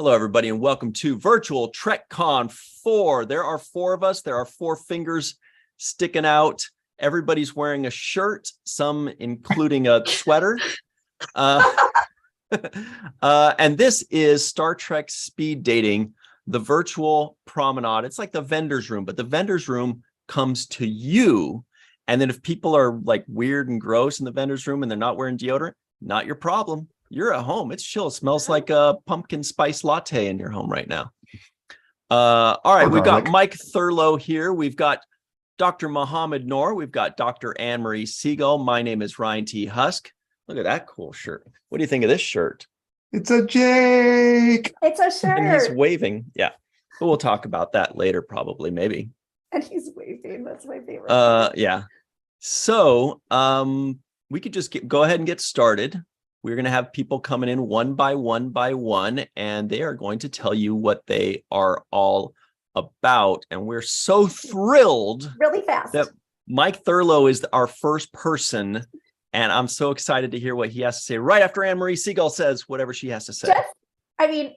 Hello, everybody, and welcome to virtual TrekCon 4. There are 4 of us. There are 4 fingers sticking out. Everybody's wearing a shirt, some including a sweater. And this is Star Trek Speed Dating, the virtual promenade. It's like the vendor's room, but the vendor's room comes to you. And then if people are like weird and gross in the vendor's room and they're not wearing deodorant, not your problem. You're at home. It's chill. It smells like a pumpkin spice latte in your home right now. All right, we've got Mike Thurlow here. We've got Dr. Mohammed Noor. We've got Dr. Anne-Marie Siegel. My name is Ryan T. Husk. Look at that cool shirt. What do you think of this shirt? It's a Jake. It's a shirt. And he's waving. Yeah. But we'll talk about that later, probably, maybe. And he's waving. That's my favorite. Yeah. So we could just go ahead and get started. We're going to have people coming in one by one, and they are going to tell you what they are all about. And we're so thrilled really fast that Mike Thurlow is our first person. And I'm so excited to hear what he has to say right after Anne-Marie Siegel says whatever she has to say.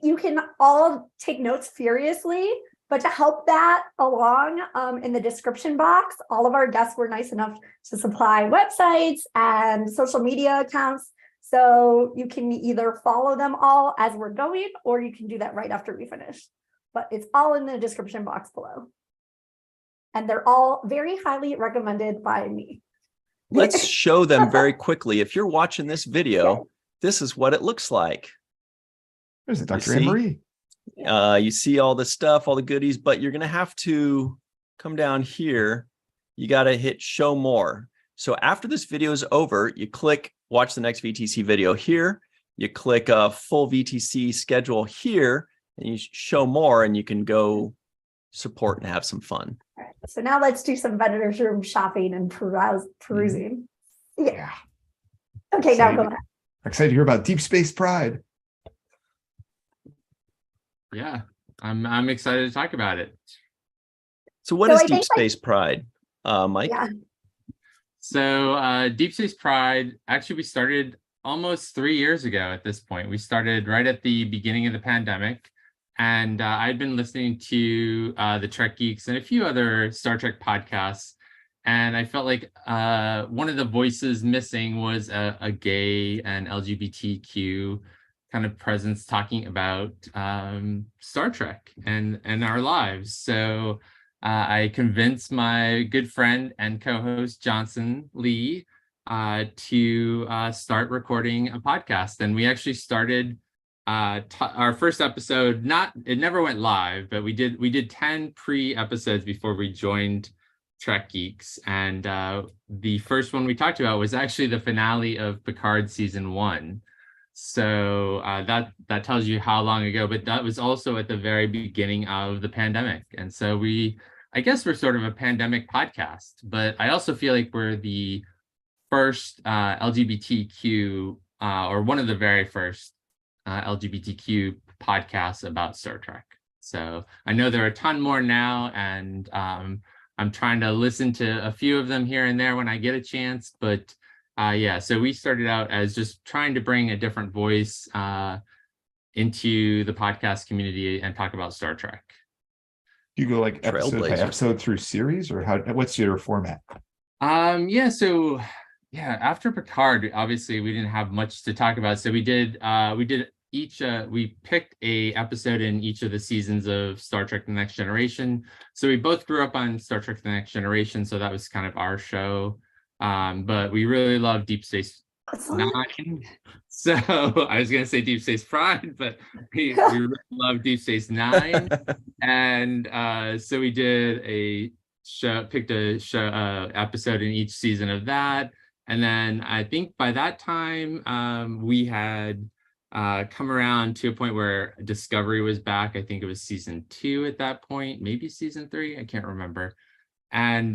You can all take notes furiously, but to help that along in the description box, all of our guests were nice enough to supply websites and social media accounts. So you can either follow them all as we're going, or you can do that right after we finish. But it's all in the description box below. And they're all very highly recommended by me. Let's show them very quickly. If you're watching this video, this is what it looks like. There's a Dr. Anne-Marie. You see all the stuff, all the goodies, but you're going to have to come down here. You got to hit show more. So after this video is over, you click watch the next VTC video here. You click a full VTC schedule here, and you show more, and you can go support and have some fun. All right, so now let's do some vendor's room shopping and perusing. Yeah. Okay, now go ahead. Excited to hear about Deep Space Pride. Yeah, I'm excited to talk about it. So what is Deep Space Pride, Mike? Yeah. So Deep Space Pride, actually, we started almost 3 years ago at this point. We started right at the beginning of the pandemic. And I'd been listening to the Trek Geeks and a few other Star Trek podcasts. And I felt like one of the voices missing was a gay and LGBTQ kind of presence talking about Star Trek and our lives. So I convinced my good friend and co-host Johnson Lee to start recording a podcast. And we actually started our first episode. It never went live, but we did 10 pre-episodes before we joined Trek Geeks. And the first one we talked about was actually the finale of Picard season 1. So that tells you how long ago, but that was also at the very beginning of the pandemic. And so I guess we're sort of a pandemic podcast, but I also feel like we're the first LGBTQ or one of the very first LGBTQ podcasts about Star Trek. So I know there are a ton more now, and I'm trying to listen to a few of them here and there when I get a chance. But yeah, so we started out as just trying to bring a different voice into the podcast community and talk about Star Trek. Do you go like episode by episode through series, or what's your format? So after Picard, obviously we didn't have much to talk about. So we picked a episode in each of the seasons of Star Trek: The Next Generation. So we both grew up on Star Trek: The Next Generation, so that was kind of our show. But we really love Deep Space Nine. So I was gonna say Deep Space Pride, but we really love Deep Space Nine. And so we did picked a show episode in each season of that. And then I think by that time we had come around to a point where Discovery was back. I think it was season 2 at that point, maybe season 3. I can't remember. And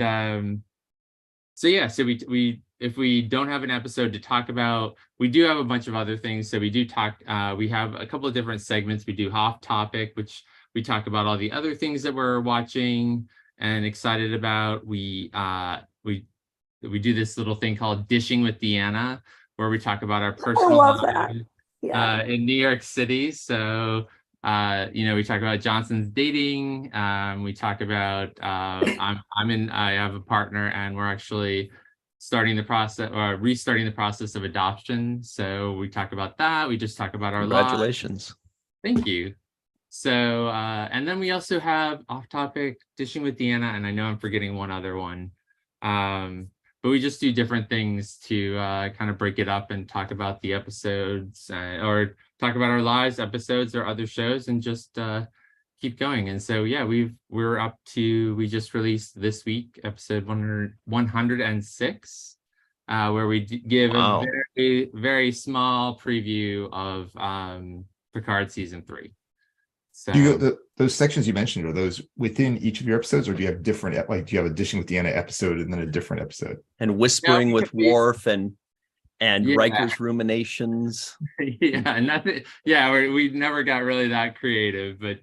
so we if we don't have an episode to talk about, we do have a bunch of other things. So we do talk. We have a couple of different segments. We do Off Topic, which we talk about all the other things that we're watching and excited about. We do this little thing called Dishing with Deanna, where we talk about our personal lives in New York City. So We talk about Johnson's dating. We talk about I have a partner, and we're actually restarting the process of adoption. So we talk about that. We just talk about our lives. Congratulations. Thank you. So and then we also have off-topic dishing with Deanna, and I know I'm forgetting one other one. But we just do different things to kind of break it up and talk about the episodes or talk about our lives, episodes, or other shows, and just keep going. And so, yeah, we just released this week, episode 106, where we give a very, very small preview of Picard season 3. So those sections you mentioned, are those within each of your episodes, or do you have different, like do you have a Dishing with Deanna episode and then a different episode? And Whispering with Worf and Riker's ruminations. Yeah, nothing. Yeah, we never got really that creative, but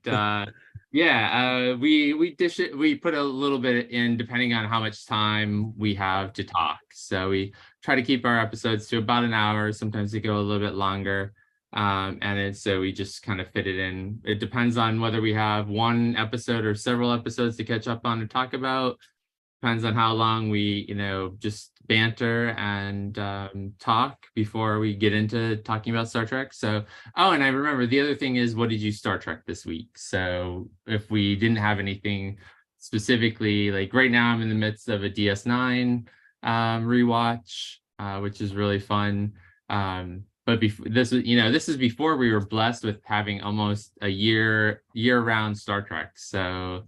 we dish it. We put a little bit in depending on how much time we have to talk. So we try to keep our episodes to about an hour. Sometimes they go a little bit longer. So we just kind of fit it in. It depends on whether we have one episode or several episodes to catch up on and talk about. Depends on how long we, just banter and talk before we get into talking about Star Trek. So, and I remember the other thing is, what did you Star Trek this week? So if we didn't have anything specifically, like right now I'm in the midst of a DS9 rewatch, which is really fun. But this is before we were blessed with having almost a year-round Star Trek. So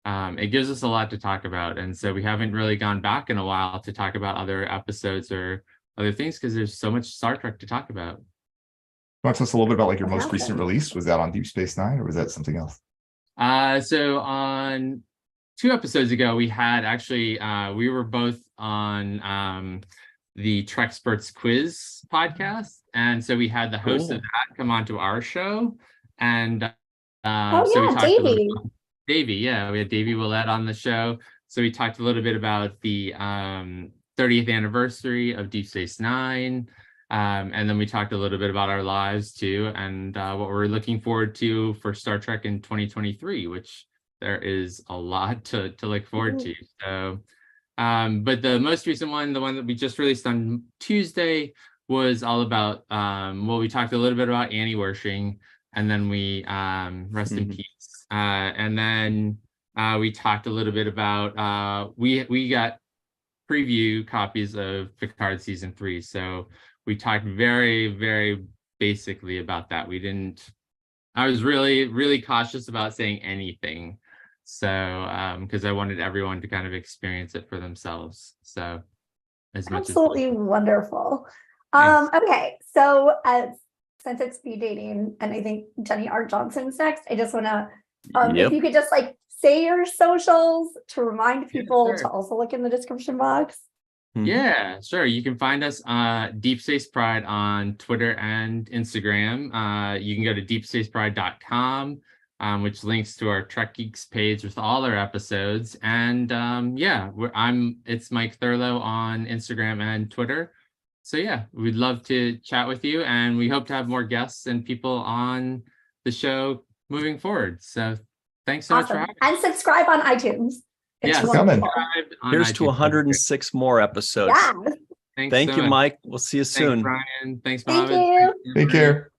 it gives us a lot to talk about. And so we haven't really gone back in a while to talk about other episodes or other things because there's so much Star Trek to talk about. Want to tell us a little bit about like your most recent release? Was that on Deep Space Nine or was that something else? So on 2 episodes ago, we had actually, we were both on the Treksperts quiz podcast. And so we had the host of that come onto our show. And so we talked Davey. a little about Davey. Yeah, we had Davey Willett on the show. So we talked a little bit about the 30th anniversary of Deep Space Nine. And then we talked a little bit about our lives too, and what we're looking forward to for Star Trek in 2023, which there is a lot to look forward to. So, but the most recent one, the one that we just released on Tuesday, was all about, we talked a little bit about Annie Wershing, and then we, rest in peace. And then we talked a little bit about, we got preview copies of Picard season 3. So we talked very, very basically about that. I was really, really cautious about saying anything. So, because I wanted everyone to kind of experience it for themselves. So as much absolutely wonderful. Okay, so since it's speed dating, and I think Jenny R. Johnson's next, I just want to, if you could just like say your socials to remind people to also look in the description box. Yeah, sure. You can find us Deep Space Pride on Twitter and Instagram. You can go to deepspacepride.com, which links to our Trek Geeks page with all our episodes. And it's Mike Thurlow on Instagram and Twitter. So yeah, we'd love to chat with you, and we hope to have more guests and people on the show moving forward. So thanks so much for having me. And subscribe on iTunes. It's coming. Here's to 106 more episodes. Yeah. Thank you, Mike. We'll see you soon. Thanks, Brian. Thanks, Thank Mohammed. you. Take care.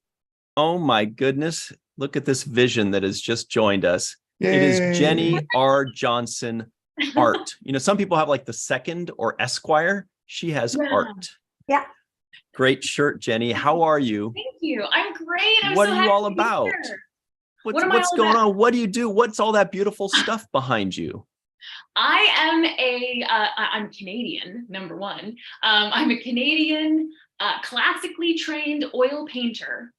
Oh my goodness. Look at this vision that has just joined us. Yay. It is Jenny R. Johnson art. Some people have like the second or Esquire. She has art. Yeah. Great shirt, Jenny. How are you? Thank you. I'm great. What are you all about? What's going on? What do you do? What's all that beautiful stuff behind you? I am I'm Canadian, number one. I'm a Canadian classically trained oil painter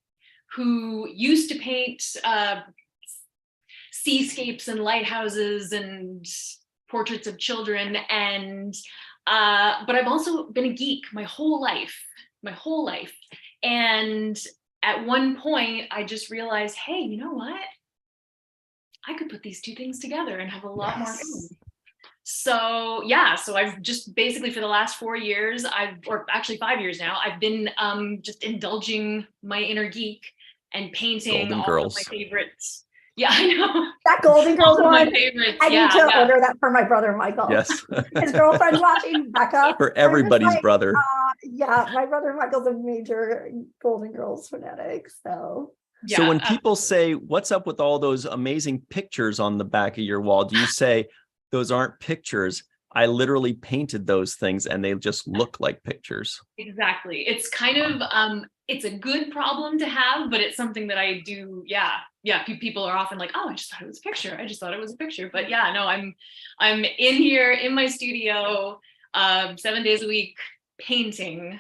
who used to paint seascapes and lighthouses and portraits of children. And but I've also been a geek my whole life. And at one point, I just realized, hey, you know what? I could put these two things together and have a lot more fun. So I've just basically for the last 4 years, or actually 5 years now, I've been just indulging my inner geek and painting Golden all Girls. of my favorites. Yeah, I know. That Golden Girls All of my one. favorites. I yeah, need to yeah. order that for my brother Michael. Yes. His girlfriend's watching, Becca. For everybody's brother. Yeah, my brother Michael's a major Golden Girls fanatic. So So Yeah, when people say, what's up with all those amazing pictures on the back of your wall? Do you say, those aren't pictures? I literally painted those things and they just look like pictures. exactly. It's kind of it's a good problem to have, but it's something that I do. Yeah. People are often like, oh, I just thought it was a picture. I just thought it was a picture. But yeah, no, I'm in here in my studio 7 days a week painting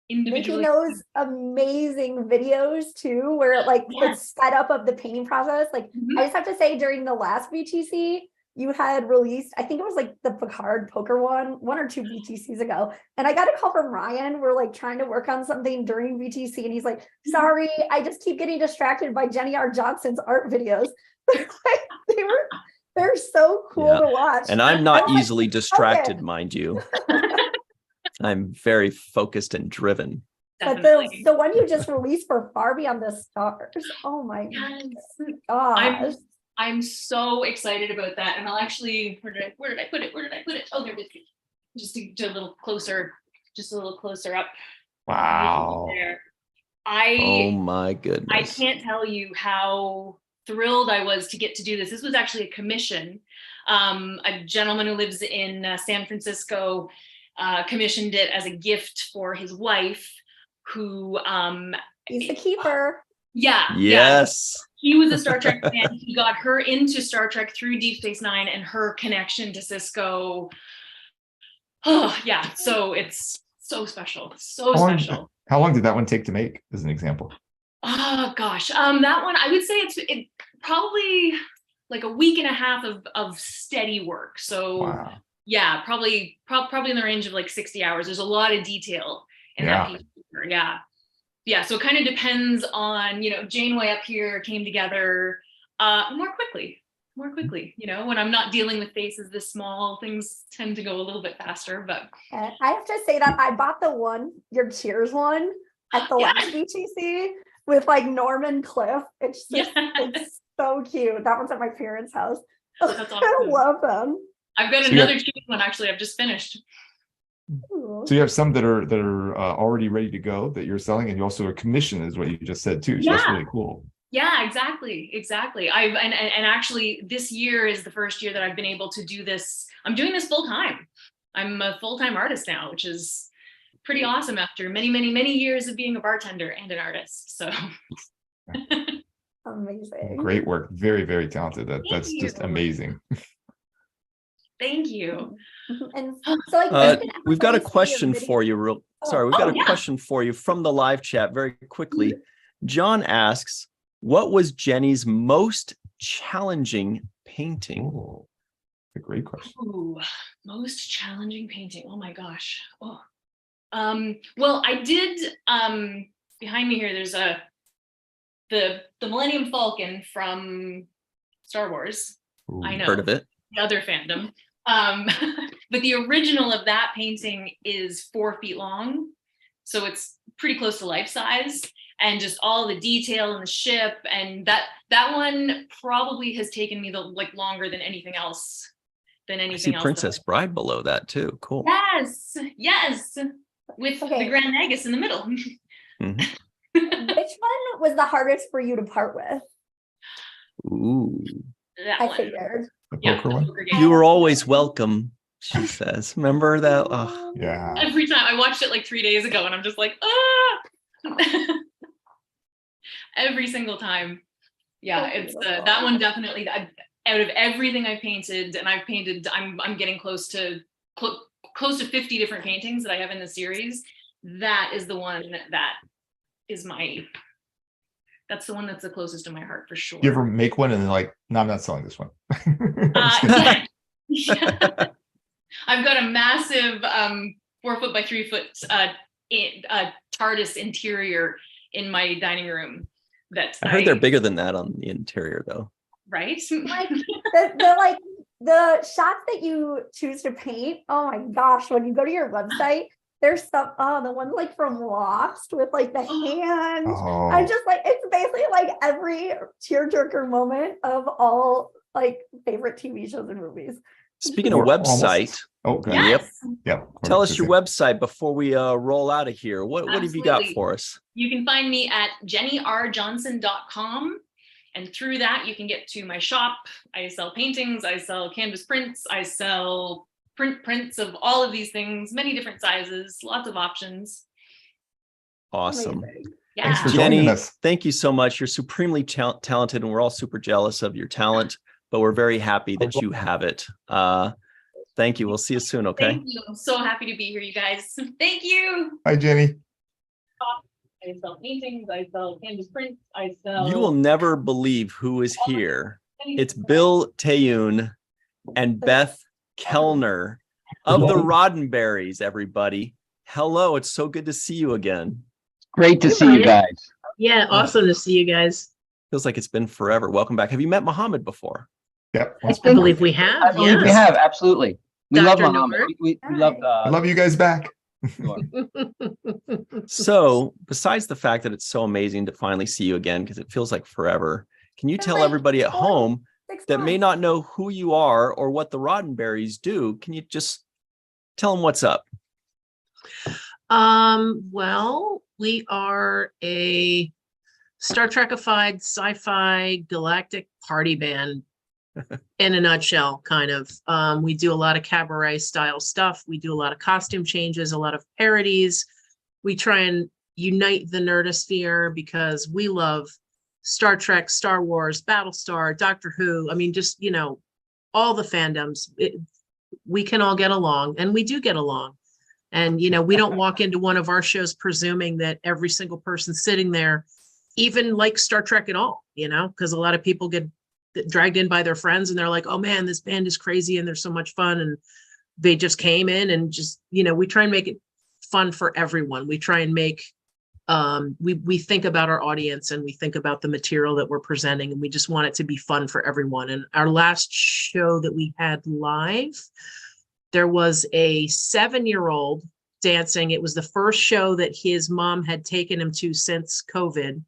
individually. making those amazing videos too, where like the setup of the painting process. Like I just have to say, during the last VTC, you had released, I think it was like the Picard poker one or two VTCs ago. And I got a call from Ryan. We're like trying to work on something during VTC. And he's like, sorry, I just keep getting distracted by Jenny R. Johnson's art videos. They're so cool to watch. And I'm not I'm like, easily distracted, okay. mind you. I'm very focused and driven. But Definitely. the one you just released for Far Beyond the Stars. Oh my gosh. I'm so excited about that. And I'll actually, where did I put it? Oh, there it is. Just to a little closer up. Wow. There. Oh my goodness. I can't tell you how thrilled I was to get to do this. This was actually a commission. A gentleman who lives in San Francisco commissioned it as a gift for his wife, who He's the keeper. Yes. He was a Star Trek fan. He got her into Star Trek through Deep Space Nine and her connection to Cisco. Oh yeah, so it's so special, special. How long did that one take to make, as an example? Oh gosh, that one I would say it probably like a week and a half of steady work. So yeah, probably in the range of like 60 hours. There's a lot of detail in that piece. Yeah, so it kind of depends on, Janeway up here came together more quickly, when I'm not dealing with faces this small, things tend to go a little bit faster, but. I have to say that I bought your Cheers one at the last VTC with like Norman Cliff. It's just, it's so cute. That one's at my parents' house. That's awesome. I love them. I've got another Cheers one, actually, I've just finished. So you have some that are already ready to go that you're selling, and you also a commission is what you just said too. So that's really cool. Yeah, exactly. I've and actually this year is the first year that I've been able to do this. I'm doing this full time. I'm a full-time artist now, which is pretty awesome after many, many, many years of being a bartender and an artist. So amazing. Great work. Very, very talented. That's just amazing. Thank you. And so we've got a question for you. We've got a question for you from the live chat very quickly. John asks, what was Jenny's most challenging painting? Oh, a great question. Ooh, most challenging painting. Oh my gosh. Oh. Well, I did behind me here, there's the Millennium Falcon from Star Wars. Ooh, I know. Heard of it? The other fandom. But the original of that painting is 4 feet long. So it's pretty close to life size, and just all the detail in the ship. And that one probably has taken me longer than anything else. I see Princess Bride below that too. Cool. Yes. With the Grand Nagus in the middle. Mm-hmm. Which one was the hardest for you to part with? Ooh. I figured. The poker one? You were always welcome, she says. Remember that? Oh. Yeah. Every time I watched it like 3 days ago, and I'm just like, every single time. Yeah, it's that one definitely. Out of everything I've painted, and I'm getting close to 50 different paintings that I have in the series. That is the one that is that's the one that's the closest to my heart for sure. You ever make one and then like, no, I'm not selling this one? Yeah. I've got a massive 4 foot by 3 foot TARDIS interior in my dining room. That I heard they're bigger than that on the interior though. Right? Like the shots that you choose to paint. Oh my gosh, when you go to your website, There's some, the one like from Lost with like the hand. Oh, I'm just like, it's basically like every tearjerker moment of all like favorite TV shows and movies. Speaking of We're almost- website, oh, good. Yes. Yep. tell us your website before we roll out of here. What have you got Absolutely. for us? You can find me at jennyrjohnson.com. And through that, you can get to my shop. I sell paintings, I sell canvas prints, I sell prints of all of these things, many different sizes, lots of options. Awesome. Amazing. Yeah. Thanks for joining Jenny, us. thank you so much. You're supremely talented, and we're all super jealous of your talent, but we're very happy that you have it. Thank you. We'll see you soon, okay? Thank you. I'm so happy to be here, you guys. Thank you. Hi, Jenny. I sell paintings, I sell canvas prints, I sell. You will never believe who is here. It's Bill Tayun and Beth Kellner of the Roddenberries, everybody. Hello, it's so good to see you again. Great to see you guys. Yeah, awesome to see you guys. Feels like it's been forever. Welcome back. Have you met Muhammad before? Yep. I believe we have. I believe we yes. have, absolutely. We love Dr. Muhammad. Noor. We love I love you guys back. Noor. So, besides the fact that it's so amazing to finally see you again, because it feels like forever, can you tell everybody at home 6 that may months. not know who you are or what the Roddenberries do? Can you just tell them what's up? Well, we are a Star Trek-ified sci-fi galactic party band in a nutshell, kind of. We do a lot of cabaret style stuff. We do a lot of costume changes, a lot of parodies. We try and unite the nerdosphere because we love Star Trek, Star Wars, Battlestar, Doctor Who. I mean, just, you know, all the fandoms. We can all get along, and we do get along. And, you know, we don't walk into one of our shows presuming that every single person sitting there even likes Star Trek at all, you know, because a lot of people get dragged in by their friends and they're like, oh man, this band is crazy and they're so much fun. And they just came in and just, you know, we try and make it fun for everyone. We try and make, we think about our audience and we think about the material that we're presenting, and we just want it to be fun for everyone. And our last show that we had live, there was a 7-year-old dancing. It was the first show that his mom had taken him to since COVID.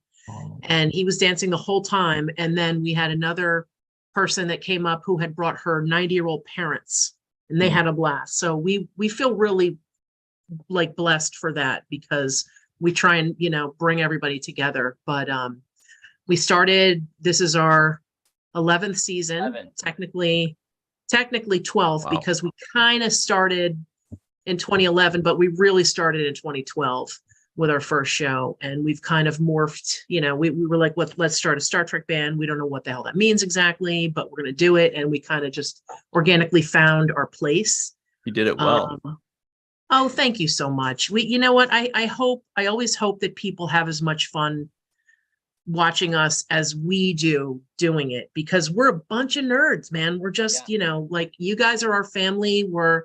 And he was dancing the whole time. And then we had another person that came up who had brought her 90-year-old parents, and they had a blast. So we feel really like blessed for that, because we try and, you know, bring everybody together. But we started, this is our 11th season, 11. technically 12th, Wow. because we kind of started in 2011, but we really started in 2012 with our first show. And we've kind of morphed, you know, we were like, let's start a Star Trek band. We don't know what the hell that means exactly, but we're going to do it. And we kind of just organically found our place. You did it well. Oh, thank you so much. You know what? I always hope that people have as much fun watching us as we do doing it, because we're a bunch of nerds, man. We're just, you know, like, you guys are our family. We're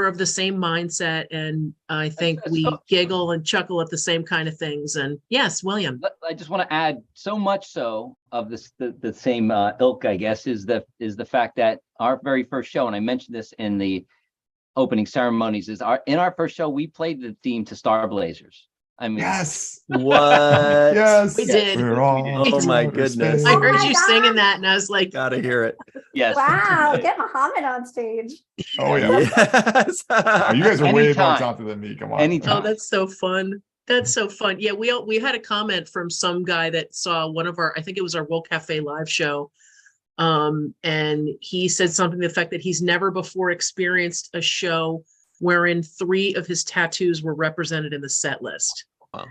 of the same mindset, and I think we giggle and chuckle at the same kind of things. And yes, William. I just want to add, so much so of this, the same ilk, I guess, is the fact that our very first show, and I mentioned this in the opening ceremonies, is in our first show we played the theme to Star Blazers. I mean, Yes. What? Yes. We did. We're all Oh my outer goodness. space. I Oh heard my you God. singing that, and I was like, Gotta hear it. yes. Wow, get Muhammad on stage. Oh yeah. Yes. Oh, you guys are way more Anytime. talented than me. Come on. Anytime. oh, that's so fun. That's so fun. Yeah, we had a comment from some guy that saw one of our, I think it was our World Cafe live show. And he said something to the effect that he's never before experienced a show wherein 3 of his tattoos were represented in the set list. Wow.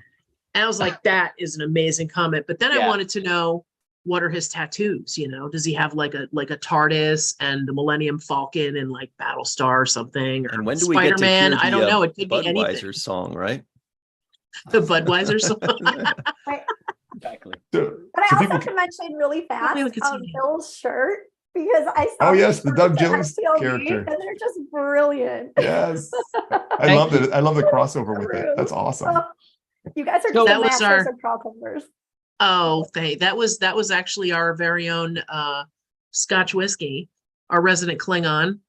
And I was like, that is an amazing comment. But then I Yeah. wanted to know, what are his tattoos? You know, does he have like a TARDIS and the Millennium Falcon and like Battlestar or something? Or And when do we get to Spider-Man? hear the I don't know. It could be anything. Budweiser song, right? The Budweiser song. Exactly. So, But I so also people can mention really fast we could see it. Bill's shirt, because I saw Oh, yes, the these Doug shirts at Jones STLV, character. and they're just brilliant. yes. I love it. I love the crossover with it. That's awesome. Oh, you guys are So just that the was masters our- of crossovers. Oh, that was actually our very own Scotch whiskey, our resident Klingon.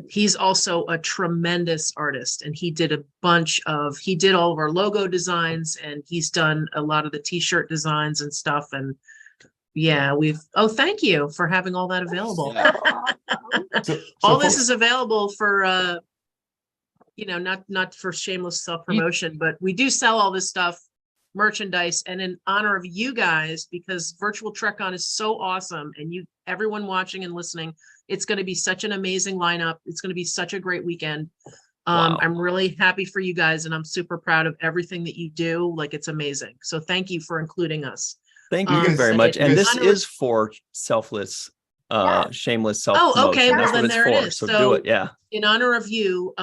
He's also a tremendous artist, and he did all of our logo designs, and he's done a lot of the t-shirt designs and stuff. And yeah, thank you for having all that available. All this is available for, not for shameless self-promotion, but we do sell all this stuff, merchandise, and in honor of you guys, because virtual TrekCon is so awesome, and everyone watching and listening, it's going to be such an amazing lineup. It's going to be such a great weekend. Wow. I'm really happy for you guys, and I'm super proud of everything that you do. Like, it's amazing. So thank you for including us. Thank you very much. And this is for shameless self-promotion. Oh, okay. Well, That's then what there it's it for. is. So do it. Yeah. In honor of you,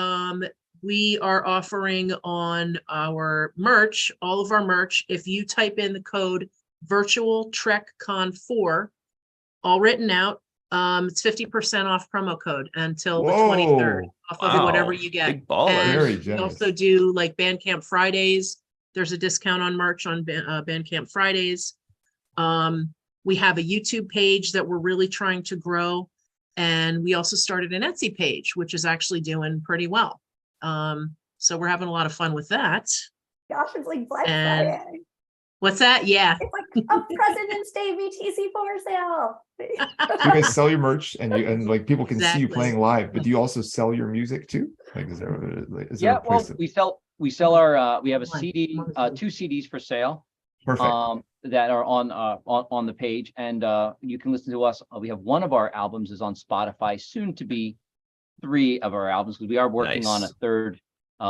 we are offering on our merch, all of our merch. If you type in the code virtual TrekCon 4, all written out, it's 50% off promo code until the 23rd off of whatever you get. Big baller. And Very we generous. also do like Bandcamp Fridays. There's a discount on merch on Bandcamp Fridays. We have a YouTube page that we're really trying to grow. And we also started an Etsy page, which is actually doing pretty well. So we're having a lot of fun with that. Gosh, it's like Black And- Friday. What's that? Yeah. It's like a President's Day VTC4 sale. You guys sell your merch, and like people can see you Exactly. playing live, but do you also sell your music too? Like, is there Yeah, a place well, we sell our we have a One. CD, One. 2 CDs for sale. perfect? That are on the page, and you can listen to us. We have one of our albums is on Spotify, soon to be 3 of our albums, because we are working on a Nice. third,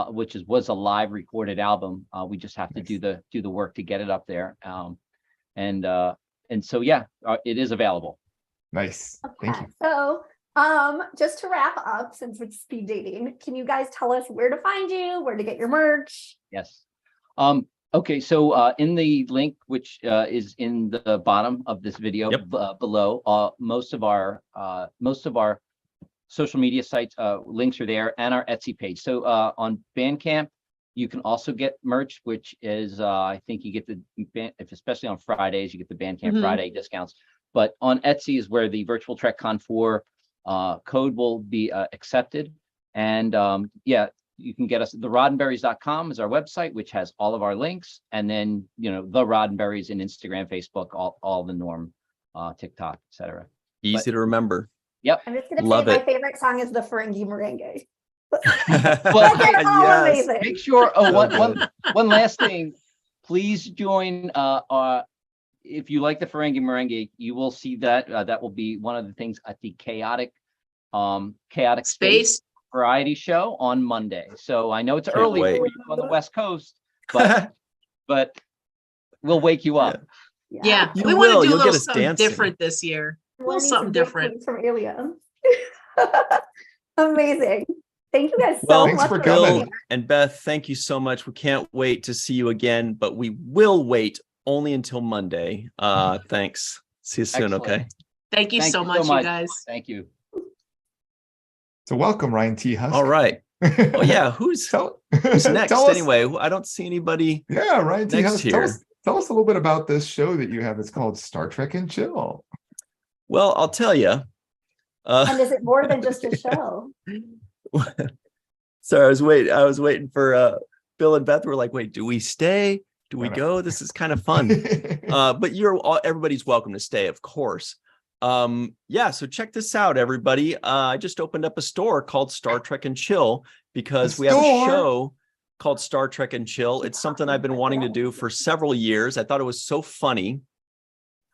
which was a live recorded album. We just have to do the work to get it up there. And so yeah, it is available. Nice. Thank you. So, just to wrap up, since it's speed dating, can you guys tell us where to find you, where to get your merch? Yes. Okay, so in the link, which is in the bottom of this video below, most of our social media sites links are there, and our Etsy page. So on Bandcamp, you can also get merch, which is I think you get especially on Fridays, you get the Bandcamp Friday discounts. But on Etsy is where the virtual TrekCon 4 code will be accepted. And you can get us. The Roddenberries.com is our website, which has all of our links. And then, the Roddenberries in Instagram, Facebook, all the norm, TikTok, etc. Easy to remember. Yep. I'm just gonna Love say it. my favorite song is the Ferengi Merengue. Well, They're all Yes. amazing. make sure. Oh, So one last thing. Please join. If you like the Ferengi Merengue, you will see that that will be one of the things at the chaotic Space. variety show on Monday. So I know it's Can't early wait. for you on the West Coast, but we'll wake you up. Yeah. You We want will. to do a You'll get little us something dancing. different this year. A little Learning something some big different. things from Aliens. Amazing. Thank you guys so Well, Thanks much for for coming. being Bill here. and Beth, thank you so much. We can't wait to see you again, but we will wait only until Monday. Thanks. See you soon. Excellent. Okay. Thank you Thank so you so much, you much. guys. Thank you. So welcome, Ryan T. Husk. All right. Oh yeah. Who's Tell, next tell us- anyway? I don't see anybody. Yeah, Ryan T. next Husk. here. Tell us a little bit about this show that you have. It's called Star Trek and Chill. Well, I'll tell you. And is it more than just a show? Sorry, I was waiting for Bill and Beth were like, wait, do we stay? Do we No. go? This is kind of fun. But everybody's welcome to stay, of course. So check this out, everybody. I just opened up a store called Star Trek and Chill because we have a show called Star Trek and Chill. It's something I've been wanting to do for several years. I thought it was so funny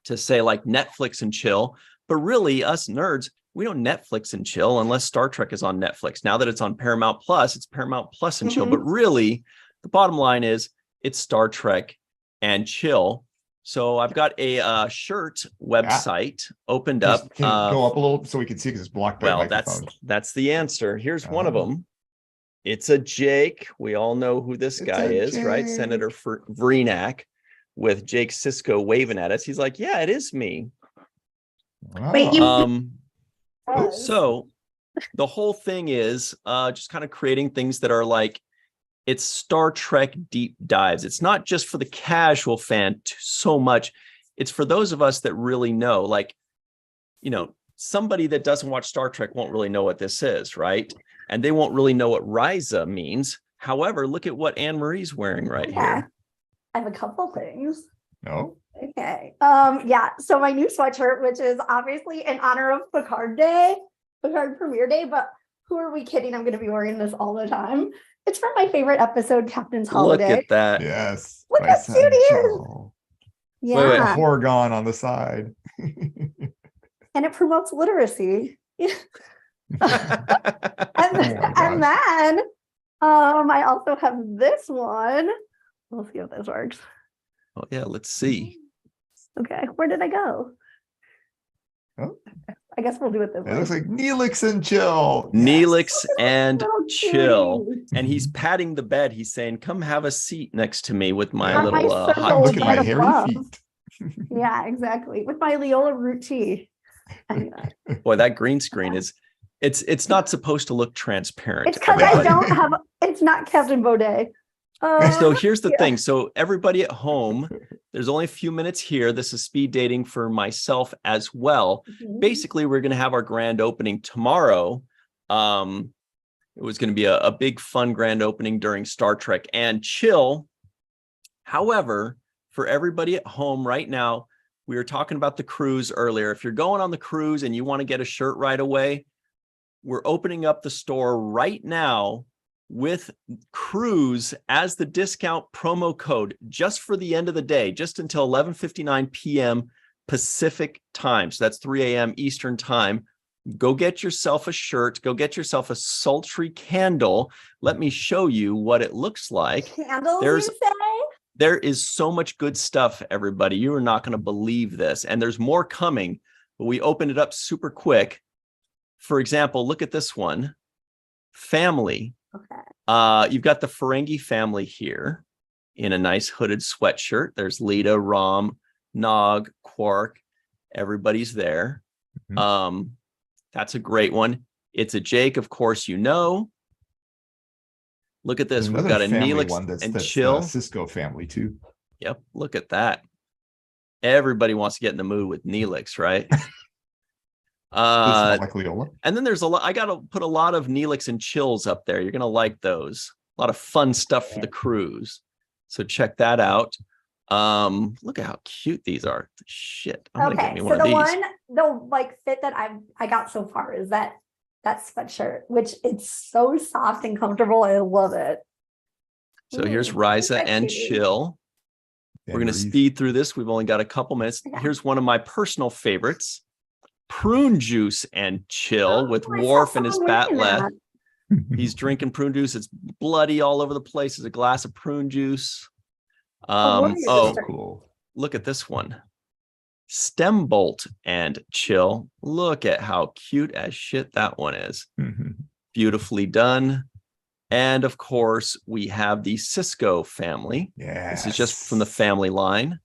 to say like Netflix and chill, but really us nerds, we don't Netflix and chill unless Star Trek is on Netflix. Now that it's on Paramount Plus, it's Paramount Plus and chill. But really, the bottom line is it's Star Trek and chill. So I've got a shirt website opened up. Can you go up a little so we can see because it's blocked by Well, microphone. that's the answer. Here's one of Oh. them. It's a Jake. We all know who this It's guy a is, right? Jake. Senator Vreenak with Jake Sisko waving at us. He's like, yeah, it is me. Wait, you- So the whole thing is just kind of creating things that are like, it's Star Trek deep dives. It's not just for the casual fan so much. It's for those of us that really know, like, somebody that doesn't watch Star Trek won't really know what this is, right? And they won't really know what Risa means. However, look at what Anne Marie's wearing right here. I have a couple things. No. Okay. Yeah. So my new sweatshirt, which is obviously in honor of Picard Day, Picard Premiere Day, but who are we kidding? I'm going to be wearing this all the time. It's from my favorite episode, Captain's Holiday. Look at that. Yes. Look how cute he is. Yeah. Wait, a Horgon on the side. And it promotes literacy. and then I also have this one. We'll see if this works. Oh yeah, let's see. Okay, where did I go? Oh. I guess we'll do it this way. It looks like Neelix and Chill. Neelix and Little Chill. cutie. And he's patting the bed. He's saying, come have a seat next to me with my Have little my hot circle Look at my bed of hairy love. feet. Yeah, exactly. With my Leola root tea. Anyway. Boy, that green screen is it's not supposed to look transparent. It's because I everybody. don't have, it's not Captain Baudet. So here's the yeah. thing. So everybody at home, there's only a few minutes here. This is speed dating for myself as well. Basically, we're going to have our grand opening tomorrow. It was going to be a big fun grand opening during Star Trek and Chill. However, for everybody at home right now, we were talking about the cruise earlier. If you're going on the cruise and you want to get a shirt right away, we're opening up the store right now with cruise as the discount promo code just for the end of the day, just until 11:59 p.m. Pacific time. So that's 3 a.m. Eastern time. Go get yourself a shirt. Go get yourself a sultry candle. Let me show you what it looks like. Candles, There's- you say? There is so much good stuff, everybody. You are not going to believe this. And there's more coming, but we opened it up super quick. For example, look at this one. Family. Okay. You've got the Ferengi family here in a nice hooded sweatshirt. There's Lita, Rom, Nog, Quark. Everybody's there. Mhm. That's a great one. It's a Jake, of course, you know. Look at this. There's We've got a another family Neelix one that's and Chill. Cisco family too. Yep, look at that. Everybody wants to get in the mood with Neelix, right? It's not like Leola. And then there's a lot. I got to put a lot of Neelix and Chills up there. You're going to like those. A lot of fun stuff for the cruise. So check that out. Look at how cute these are. Shit. I'm gonna get Okay. me So one the of these. one, the like fit that I got so far is that sweatshirt, which it's so soft and comfortable. I love it. So here's Ooh, Risa that's and cute. Chill. We're going to Breeze. speed through this. We've only got a couple minutes. Yeah. Here's one of my personal favorites. Prune juice and Chill Oh, with I saw Worf and his someone wearing Batleth. that. He's drinking prune juice. It's bloody all over the place. There's a glass of prune juice. Warrior Oh, sister. Cool. look at this one. Stem Bolt and Chill. Look at how cute as shit that one is. Mhm. Beautifully done. And of course, we have the Cisco family. Yeah. This is just from the family line.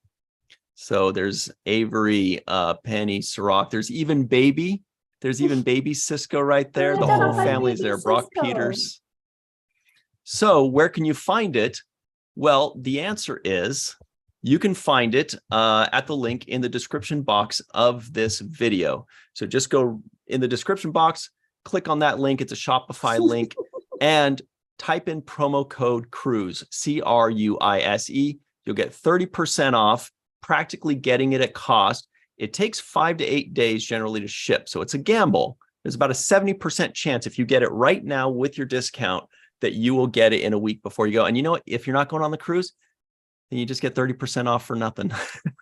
So there's Avery, Penny, Sirach. There's even baby. There's even baby Cisco right there. The Oh, whole my family is baby there. Brock Cisco. Peters. So where can you find it? Well, the answer is you can find it at the link in the description box of this video. So just go in the description box, click on that link. It's a Shopify link, and type in promo code CRUISE, CRUISE. You'll get 30% off, practically getting it at cost. It takes 5 to 8 days generally to ship. So it's a gamble. There's about a 70% chance if you get it right now with your discount that you will get it in a week before you go. And you know what? If you're not going on the cruise, then you just get 30% off for nothing.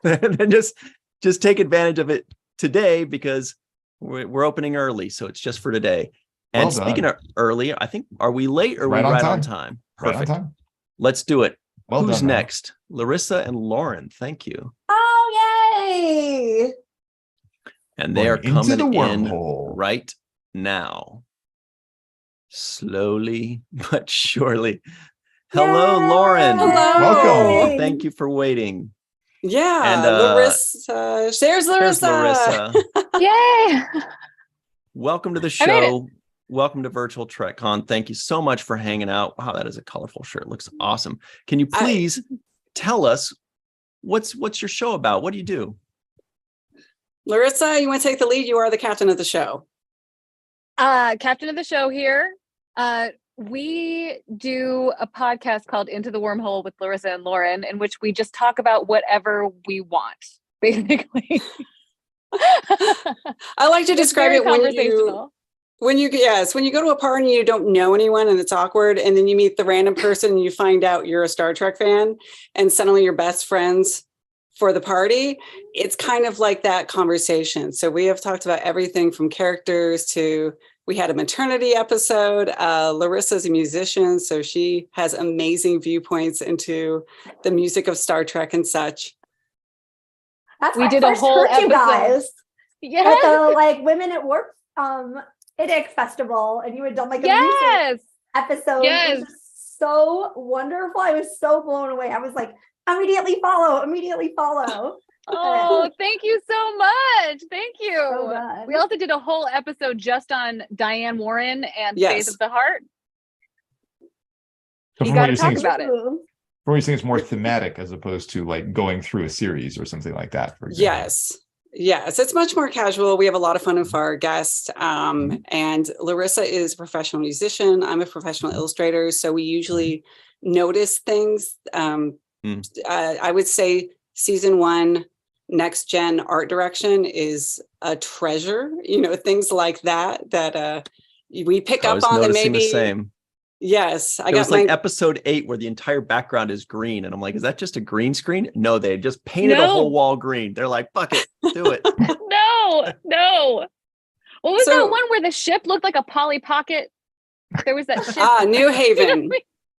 And just take advantage of it today because we're opening early. So it's just for today. And Well speaking done. of early, I think, are we late or are Right we on right on time. time? Right on Perfect. time. Let's do it. Well Who's done, man. next? Larissa and Lauren. Thank you. Oh, yay. And they are Going into coming the in wormhole. right now. Slowly but surely. Hello, Yay. Lauren. Hello. Welcome. Thank you for waiting. Yeah, And, Larissa. There's There's Larissa. Larissa. Yay! Welcome to the I made it. show. Welcome to Virtual TrekCon. Thank you so much for hanging out. Wow, that is a colorful shirt. It looks awesome. Can you please tell us what's your show about? What do you do? Larissa, you want to take the lead? You are the captain of the show. Captain of the show here. We do a podcast called Into the Wormhole with Larissa and Lauren, in which we just talk about whatever we want, basically. I like to describe it when you go to a party and you don't know anyone and it's awkward, and then you meet the random person and you find out you're a Star Trek fan, and suddenly you're best friends for the party. It's kind of like that conversation. So we have talked about everything from characters to, we had a maternity episode. Larissa's a musician, so she has amazing viewpoints into the music of Star Trek and such. We did a whole episode. You guys. Yes. At the like Women at Warp IDIC Festival, and you had done like a music episode. Yes. It was so wonderful. I was so blown away. I was like, immediately follow. Oh, thank you so much. Thank you. So we also did a whole episode just on Diane Warren and Faith of the Heart. So you got to talk about it. From what you're saying, it's more thematic as opposed to like going through a series or something like that, for example. Yes, it's much more casual. We have a lot of fun with our guests. And Larissa is a professional musician. I'm a professional illustrator. So we usually notice things. I would say season 1, next gen art direction is a treasure. Things like that we pick up on that maybe. The same. Yes, it was like episode 8 where the entire background is green, and I'm like, is that just a green screen? No, they just painted a whole wall green. They're like, fuck it, do it. No. What was that one where the ship looked like a Polly Pocket? There was that ship. New Haven.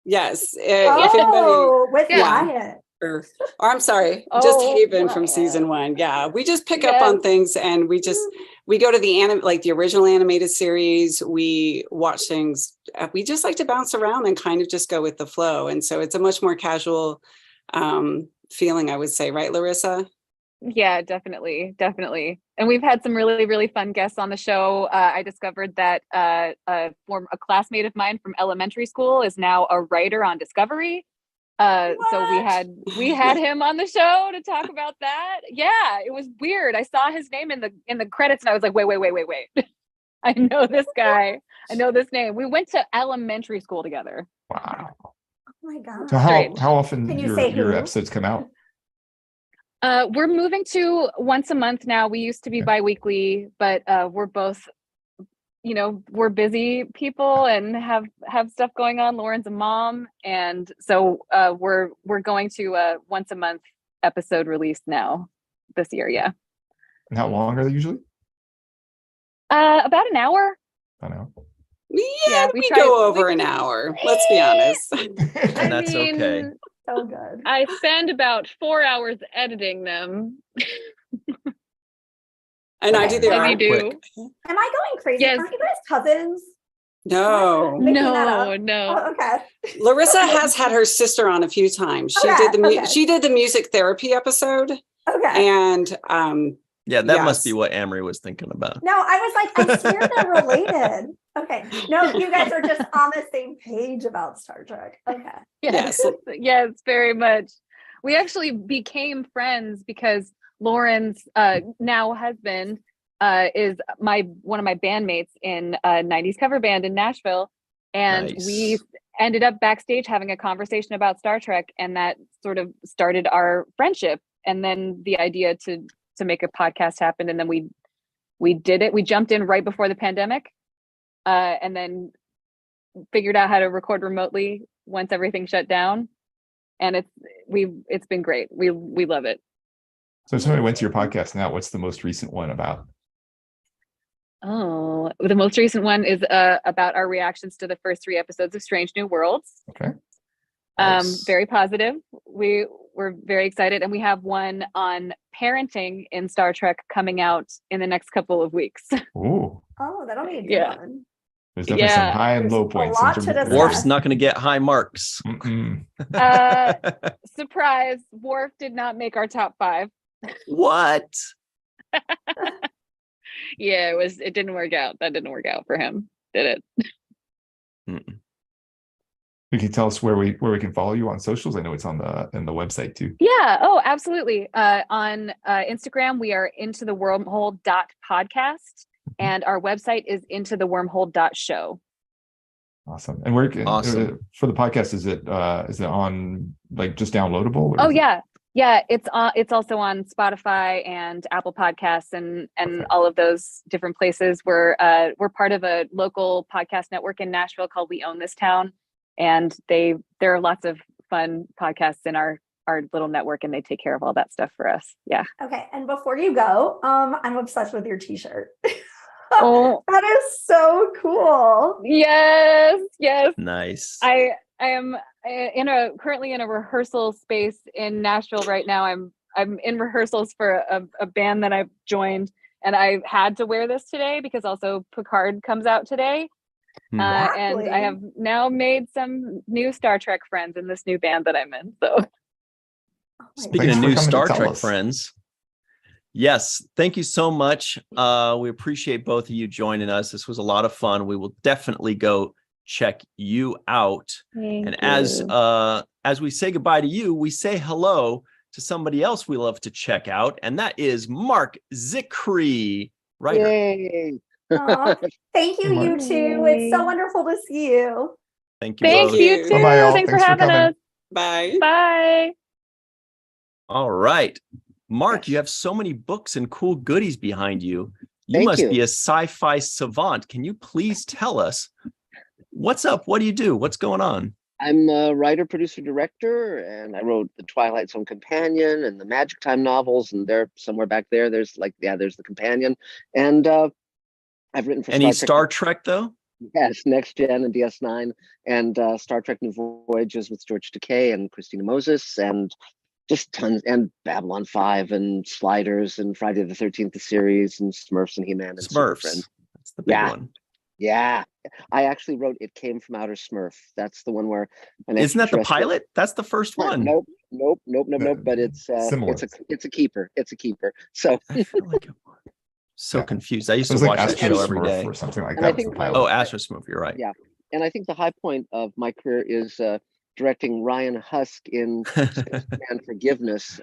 Yes. With Wyatt. Or I'm sorry, just Haven from season 1. Yeah, we just pick up on things, and we go to the original animated series. We watch things. We just like to bounce around and kind of just go with the flow, and so it's a much more casual feeling, I would say, right, Larissa? Yeah, definitely. And we've had some really, really fun guests on the show. I discovered that a classmate of mine from elementary school is now a writer on Discovery. So we had him on the show to talk about that. Yeah, it was weird. I saw his name in the credits and I was like, wait. I know this guy. I know this name. We went to elementary school together. Wow. Oh my God. So how often your episodes come out? We're moving to once a month now. We used to be bi-weekly, but we're both, we're busy people and have stuff going on. Lauren's a mom, and so we're going to a once a month episode release now this year. Yeah. And how long are they usually? About an hour. I know. Yeah, we go over an hour. Let's be honest. And that's okay. So good. I spend about 4 hours editing them. And I do the art. Am I going crazy? Yes. Aren't you guys cousins? No. Oh, okay. Larissa has had her sister on a few times. She did the music therapy episode. Okay. And that must be what Amory was thinking about. No, I was like, I swear they're related. Okay. No, you guys are just on the same page about Star Trek. Okay. Yes. Yes, very much. We actually became friends because Lauren's now husband is one of my bandmates in a 90s cover band in Nashville. And we ended up backstage having a conversation about Star Trek, and that sort of started our friendship. And then the idea to make a podcast happened, and then we did it. We jumped in right before the pandemic, and then figured out how to record remotely once everything shut down. And it's been great. We love it. So if somebody went to your podcast now, what's the most recent one about? Oh, the most recent one is about our reactions to the first 3 episodes of Strange New Worlds. Okay. Nice. Very positive. We're very excited, and we have one on parenting in Star Trek coming out in the next couple of weeks. Ooh. Oh, that'll be a good one. There's definitely some high and low points. Worf's not going to get high marks. Surprise! Worf did not make our top 5. What? Yeah, it didn't work out. That didn't work out for him, did it? You can tell us where we can follow you on socials. I know it's on the website too. Yeah. Oh, absolutely. On Instagram, we are intothewormhole.podcast, and our website is intothewormhole.show. Awesome. And where can for the podcast, is it on like just downloadable? Oh yeah. Yeah, it's also on Spotify and Apple Podcasts and all of those different places. We're part of a local podcast network in Nashville called We Own This Town, and there are lots of fun podcasts in our little network, and they take care of all that stuff for us. Yeah. Okay, and before you go, I'm obsessed with your t-shirt. Oh, that is so cool. Yes. Nice. I am currently in a rehearsal space in Nashville right now. I'm in rehearsals for a band that I've joined, and I had to wear this today because also Picard comes out today. And I have now made some new Star Trek friends in this new band that I'm in. So speaking of new Star Trek friends, yes, thank you so much. We appreciate both of you joining us. This was a lot of fun. We will definitely go check you out. Thank you. As we say goodbye to you, we say hello to somebody else we love to check out, and that is Marc Zicree, writer. Yay. Thank you, you two. It's so wonderful to see you. Thank you. Thank you too. Bye-bye, all. Thanks for having us. Bye. Bye. All right. Marc, you have so many books and cool goodies behind you. You Thank must you. be a sci-fi savant. Can you please tell us what's up? What do you do? What's going on? I'm a writer, producer, director, and I wrote the Twilight Zone Companion and the Magic Time novels, and they're somewhere back there. There's the Companion, and I've written for Any Star Trek though? Yes, Next Gen and DS9, and Star Trek New Voyages with George Takei and Christina Moses, and just tons, and Babylon 5 and Sliders and Friday the 13th the series and Smurfs and He-Man and Super Smurfs. Friends. That's the big one. Yeah, I actually wrote It Came from Outer Smurf. That's the one where isn't that the pilot? That's the first one. Nope. But it's similar. It's a keeper. It's a keeper. So I feel like I'm so confused. I used It to was watch like that show every Smurf day. or something like And I that. Was the think- pilot. Oh, Astro Smurf. You're right. Yeah. And I think the high point of my career is directing Ryan Husk in and Forgiveness.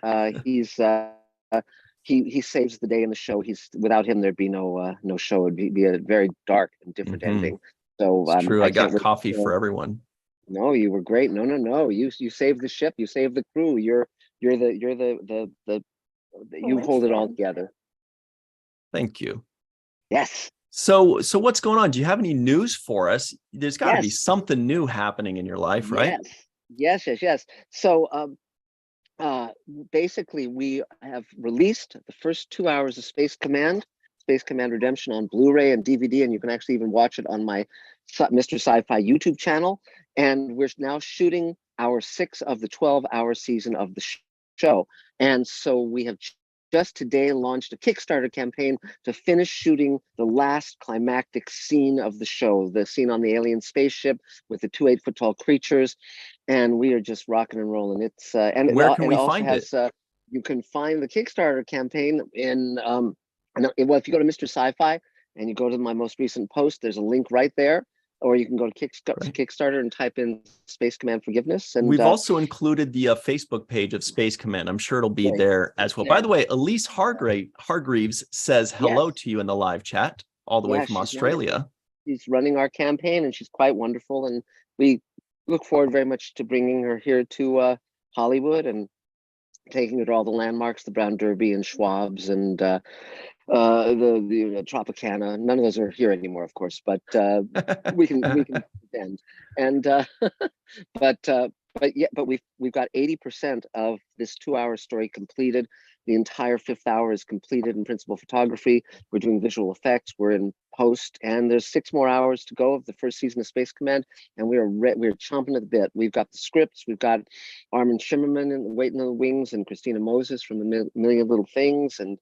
He saves the day in the show. Without him, there'd be no show. It'd be a very dark and different Mhm. ending. So It's true. I got can't wait coffee to- for everyone. No, you were great. No. You saved the ship. You saved the crew. You hold it all together. Thank you. Yes. So what's going on? Do you have any news for us? There's got to be Yes. something new happening in your life, right? Yes. So basically we have released the first 2 hours of Space Command Redemption on Blu-ray and DVD, and you can actually even watch it on my Mr. Sci-Fi YouTube channel. And we're now shooting hour 6 of the 12-hour season of the show. And so we have just today launched a Kickstarter campaign to finish shooting the last climactic scene of the show, the scene on the alien spaceship with the 2 8-foot-tall creatures, and we are just rocking and rolling. It's and Where it, can and we it also find has, you can find the Kickstarter campaign in well, if you go to Mr. Sci-Fi and you go to my most recent post, there's a link right there. Or you can go to Kickstarter and type in Space Command Forgiveness. And we've also included the Facebook page of Space Command. I'm sure it'll be there as well. By the way, Elise Hargreaves says hello to you in the live chat all the way from Australia. She's running our campaign, and she's quite wonderful. And we look forward very much to bringing her here to Hollywood and taking her to all the landmarks, the Brown Derby and Schwab's and the Tropicana. None of those are here anymore, of course, but we can pretend. And but we've got 80% of this 2-hour story completed. The entire 5th hour is completed in principal photography. We're doing visual effects. We're in post, and there's 6 more hours to go of the first season of Space Command, and we're chomping at the bit. We've got the scripts. We've got Armin Shimmerman and Waiting in the Wings, and Christina Moses from A Million Little Things, and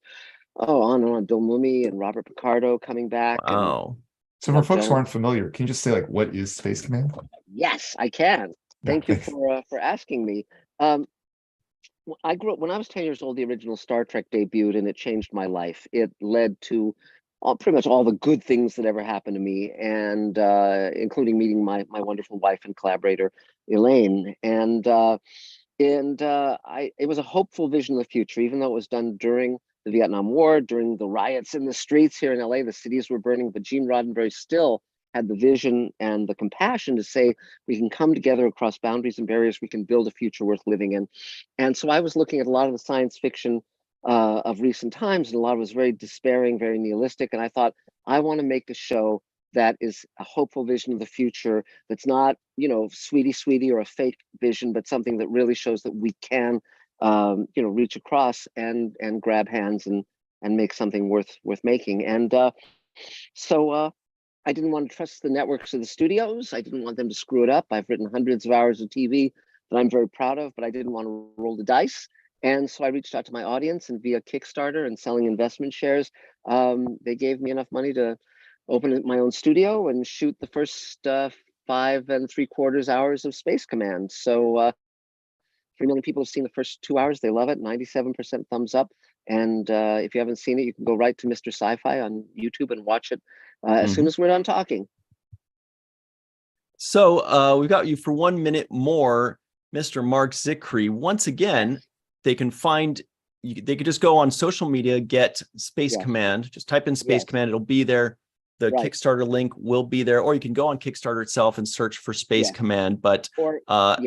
on and on. Bill Mumy and Robert Picardo coming back. Wow. So for folks who aren't familiar, can you just say like what is Space Command? Yes, I can. Thank you for asking me. I grew up when I was 10 years old. The original Star Trek debuted, and it changed my life. It led to pretty much all the good things that ever happened to me, and including meeting my wonderful wife and collaborator, Elaine, and it was a hopeful vision of the future, even though it was done during the Vietnam War, during the riots in the streets here in LA. The cities were burning, but Gene Roddenberry still had the vision and the compassion to say, we can come together across boundaries and barriers, we can build a future worth living in. And so I was looking at a lot of the science fiction of recent times, and a lot of it was very despairing, very nihilistic. And I thought, I want to make a show that is a hopeful vision of the future, that's not, you know, sweetie or a fake vision, but something that really shows that we can you know, reach across and grab hands and make something worth making. And so I didn't want to trust the networks or the studios. I didn't want them to screw it up. I've written hundreds of hours of TV that I'm very proud of, but I didn't want to roll the dice. And so I reached out to my audience, and via Kickstarter and selling investment shares, they gave me enough money to open my own studio and shoot the first 5 3/4 hours of Space Command. So 3 million people have seen the first 2 hours. They love it. 97% thumbs up. And if you haven't seen it, you can go right to Mr. Sci-Fi on YouTube and watch it as soon as we're done talking. So we've got you for 1 minute more, Mr. Marc Zicree. Once again, they can find, they could just go on social media, get Space Command, just type in Space Command, it'll be there. The Kickstarter link will be there, or you can go on Kickstarter itself and search for Space Command. But or what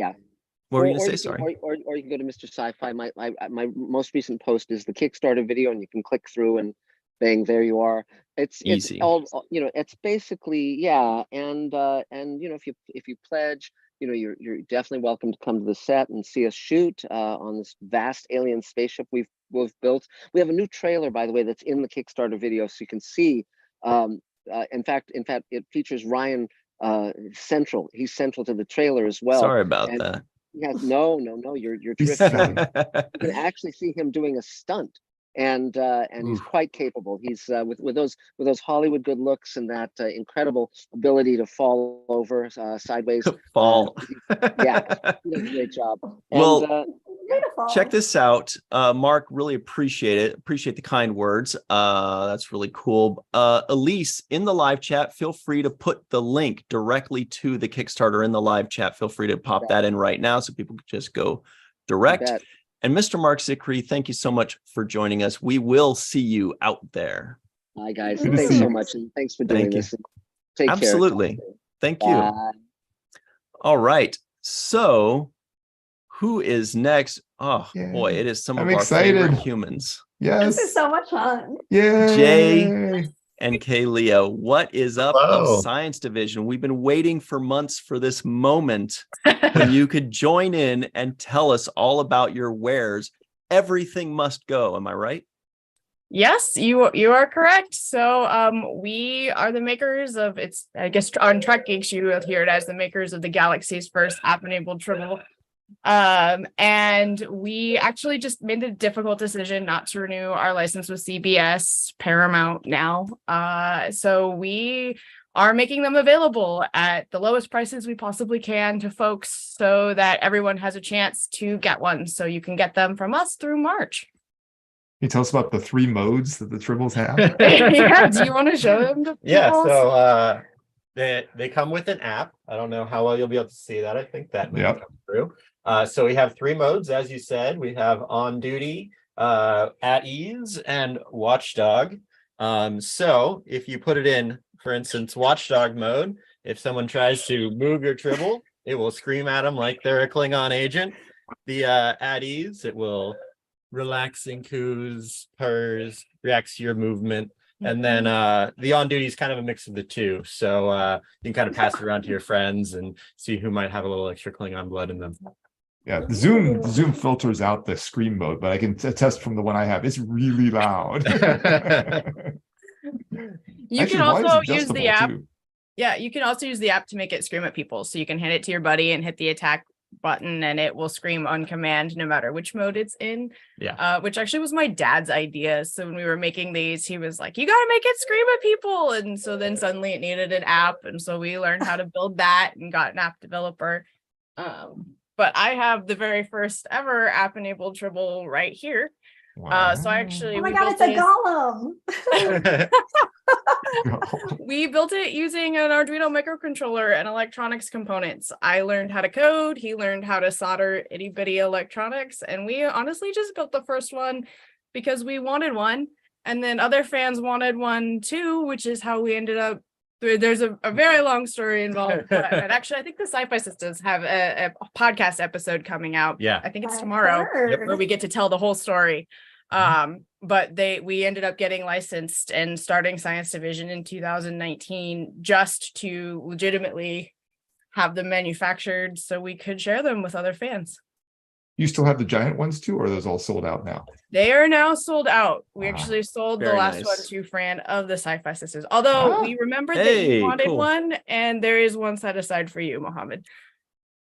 were you gonna say? Sorry. Or you can go to Mr. Sci-Fi. My most recent post is the Kickstarter video, and you can click through and bang, there you are. It's easy. It's all, you know, it's basically, and you know, if you pledge, you know, you're definitely welcome to come to the set and see us shoot on this vast alien spaceship we've built. We have a new trailer, by the way, that's in the Kickstarter video, so you can see. In fact, it features Ryan central. He's central to the trailer as well. Sorry about that. Yes, no, you're terrific. You can actually see him doing a stunt, and he's quite capable. He's with those Hollywood good looks and that incredible ability to fall over sideways. Fall. Yeah, he does a great job. Well, check this out, Marc. Really appreciate it. Appreciate the kind words. That's really cool. Elise, in the live chat, feel free to put the link directly to the Kickstarter in the live chat. Feel free to pop that in right now, so people can just go direct. And Mr. Marc Zicree, thank you so much for joining us. We will see you out there. Hi guys, thanks so much, and thanks for doing this. Take care. Absolutely. Thank you. All right. So who is next? Oh boy, it is some of our favorite humans. This is so much fun. Jay and Kay Leo, what is up of Science Division? We've been waiting for months for this moment when you could join in and tell us all about your wares. Everything must go. Am I right? Yes, you are correct. So we are the makers of, it's, I guess on Trek Geeks you will hear it as the makers of the galaxy's first app-enabled Tribble. And we actually just made the difficult decision not to renew our license with CBS Paramount now. So we are making them available at the lowest prices we possibly can to folks so that everyone has a chance to get one. So you can get them from us through March. Can you tell us about the 3 modes that the Tribbles have? Yeah, do you want to show them to Yeah, people? so they come with an app. I don't know how well you'll be able to see that. I think that might come through. So we have 3 modes, as you said. We have on duty, at ease, and watchdog. So if you put it in, for instance, watchdog mode, if someone tries to move your Tribble, it will scream at them like they're a Klingon agent. The at ease, it will relax and coos, purrs, reacts to your movement. And then the on duty is kind of a mix of the two. So you can kind of pass it around to your friends and see who might have a little extra Klingon blood in them. Yeah, the Zoom filters out the scream mode, but I can attest from the one I have, it's really loud. You can also use the app. Yeah, you can also use the app to make it scream at people. So you can hand it to your buddy and hit the attack button and it will scream on command no matter which mode it's in. Yeah. Which actually was my dad's idea. So when we were making these, he was like, you got to make it scream at people. And so then suddenly it needed an app. And so we learned how to build that and got an app developer. But I have the very first ever app enabled Tribble right here. So actually, Oh my we God, built it's a golem. we built it using an Arduino microcontroller and electronics components. I learned how to code. He learned how to solder itty bitty electronics. And we honestly just built the first one because we wanted one. And then other fans wanted one too, which is how we ended up. There's a very long story involved. And actually, I think the Sci-Fi Sisters have a podcast episode coming out. Yeah. I think it's tomorrow where we get to tell the whole story. But we ended up getting licensed and starting Science Division in 2019 just to legitimately have them manufactured so we could share them with other fans. You still have the giant ones too, or are those all sold out now? They are now sold out. We Wow. actually sold the Very last nice. one to Fran of the Sci-Fi Sisters. Although we remembered that Hey, you wanted cool. one, and there is one set aside for you, Mohammed.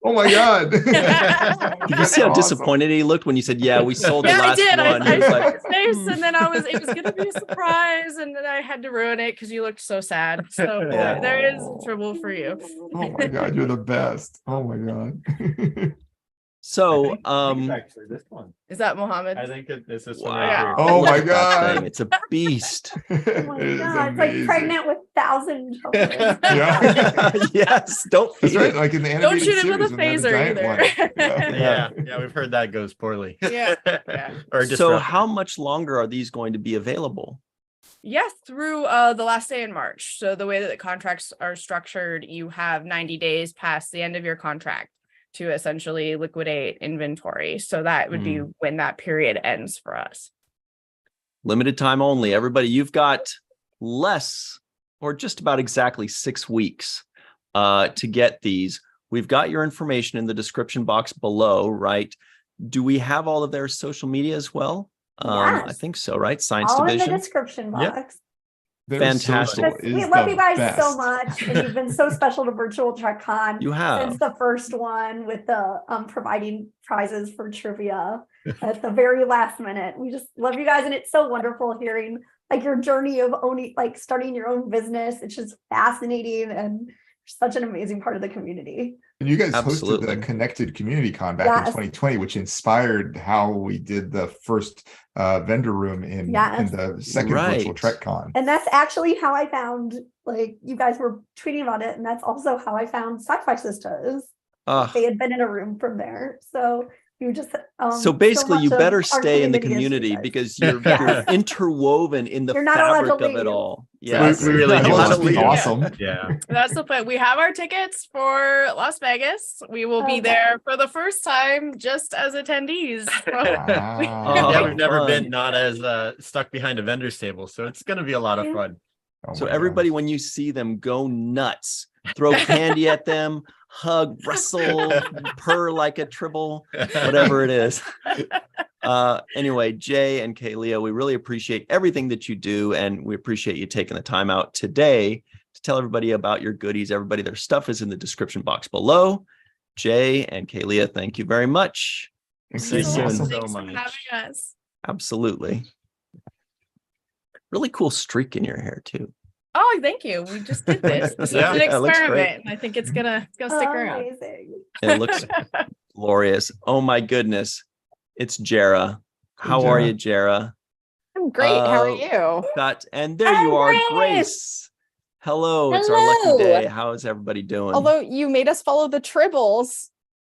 Oh my God. Did you see how Awesome. disappointed he looked when you said, "Yeah, we sold the Yeah, I last did. one"? I He was saw like, his face, and then it was gonna be a surprise, and then I had to ruin it because you looked so sad. So Yeah. there is trouble for you. Oh my God, you're the best. Oh my God. so, Actually, this one. Is that Mohammed? I think it's this Wow. one right here. Oh my Look at that God. thing. It's a beast. Oh my God, it's like pregnant with 1,000 children. Yeah. Yes, don't That's feed right. it. Like in the Don't animated shoot it series with a when they had the phaser giant either. one. Yeah, we've heard that goes poorly. Yeah, yeah. Or So, disrupted. how much longer are these going to be available? Yes, through the last day in March. So the way that the contracts are structured, you have 90 days past the end of your contract to essentially liquidate inventory. So that would be when that period ends for us. Limited time only. Everybody, you've got less or just about exactly 6 weeks to get these. We've got your information in the description box below, right? Do we have all of their social media as well? I Yes. think so, right? Science All in Division. the description box. Yep. Their Fantastic. social We is love the you guys best. so much, and you've been so special to Virtual TrekCon You have. since the first one with the providing prizes for trivia at the very last minute. We just love you guys, and it's so wonderful hearing like your journey of owning, like starting your own business. It's just fascinating and such an amazing part of the community. And you guys Absolutely. hosted the Connected Community Con back in Yes. 2020, which inspired how we did the first vendor room in Yes. the second Right. virtual TrekCon. And that's actually how I found, like, you guys were tweeting about it, and that's also how I found Sci-Fi Sisters. Ugh. They had been in a room from there. So you just So basically, you much of better our stay in the community is you community guys. because you're Yes. interwoven in the You're not allowed to fabric of it leave. all. Yes. Yes. We really That do must want to be leave. awesome. Yeah. That's the plan. We have our tickets for Las Vegas. We will be Okay. there for the first time just as attendees. Wow. Yeah, Oh, we've never fun. been not as stuck behind a vendor's table, so it's going to be a lot of fun. Oh So my everybody, gosh. when you see them, go nuts. Throw candy at them, hug, wrestle, purr like a tribble, whatever it is. Anyway, Jay and Kalia, we really appreciate everything that you do, and we appreciate you taking the time out today to tell everybody about your goodies. Everybody, their stuff is in the description box below. Jay and Kalia, thank you very much. Thanks See you so soon. awesome. Thanks so for much. having us. Absolutely. Really cool streak in your hair too. Oh, thank you. We just did this. This Yeah, is an it looks great. experiment. I think it's gonna stick around. Amazing. It looks glorious. Oh my goodness. It's Jara. How are Jara. you, Jara? I'm great. How are Uh, you? And there you are, Grace. Hello, it's our lucky Hello. day. How is everybody doing? Although you made us follow the tribbles.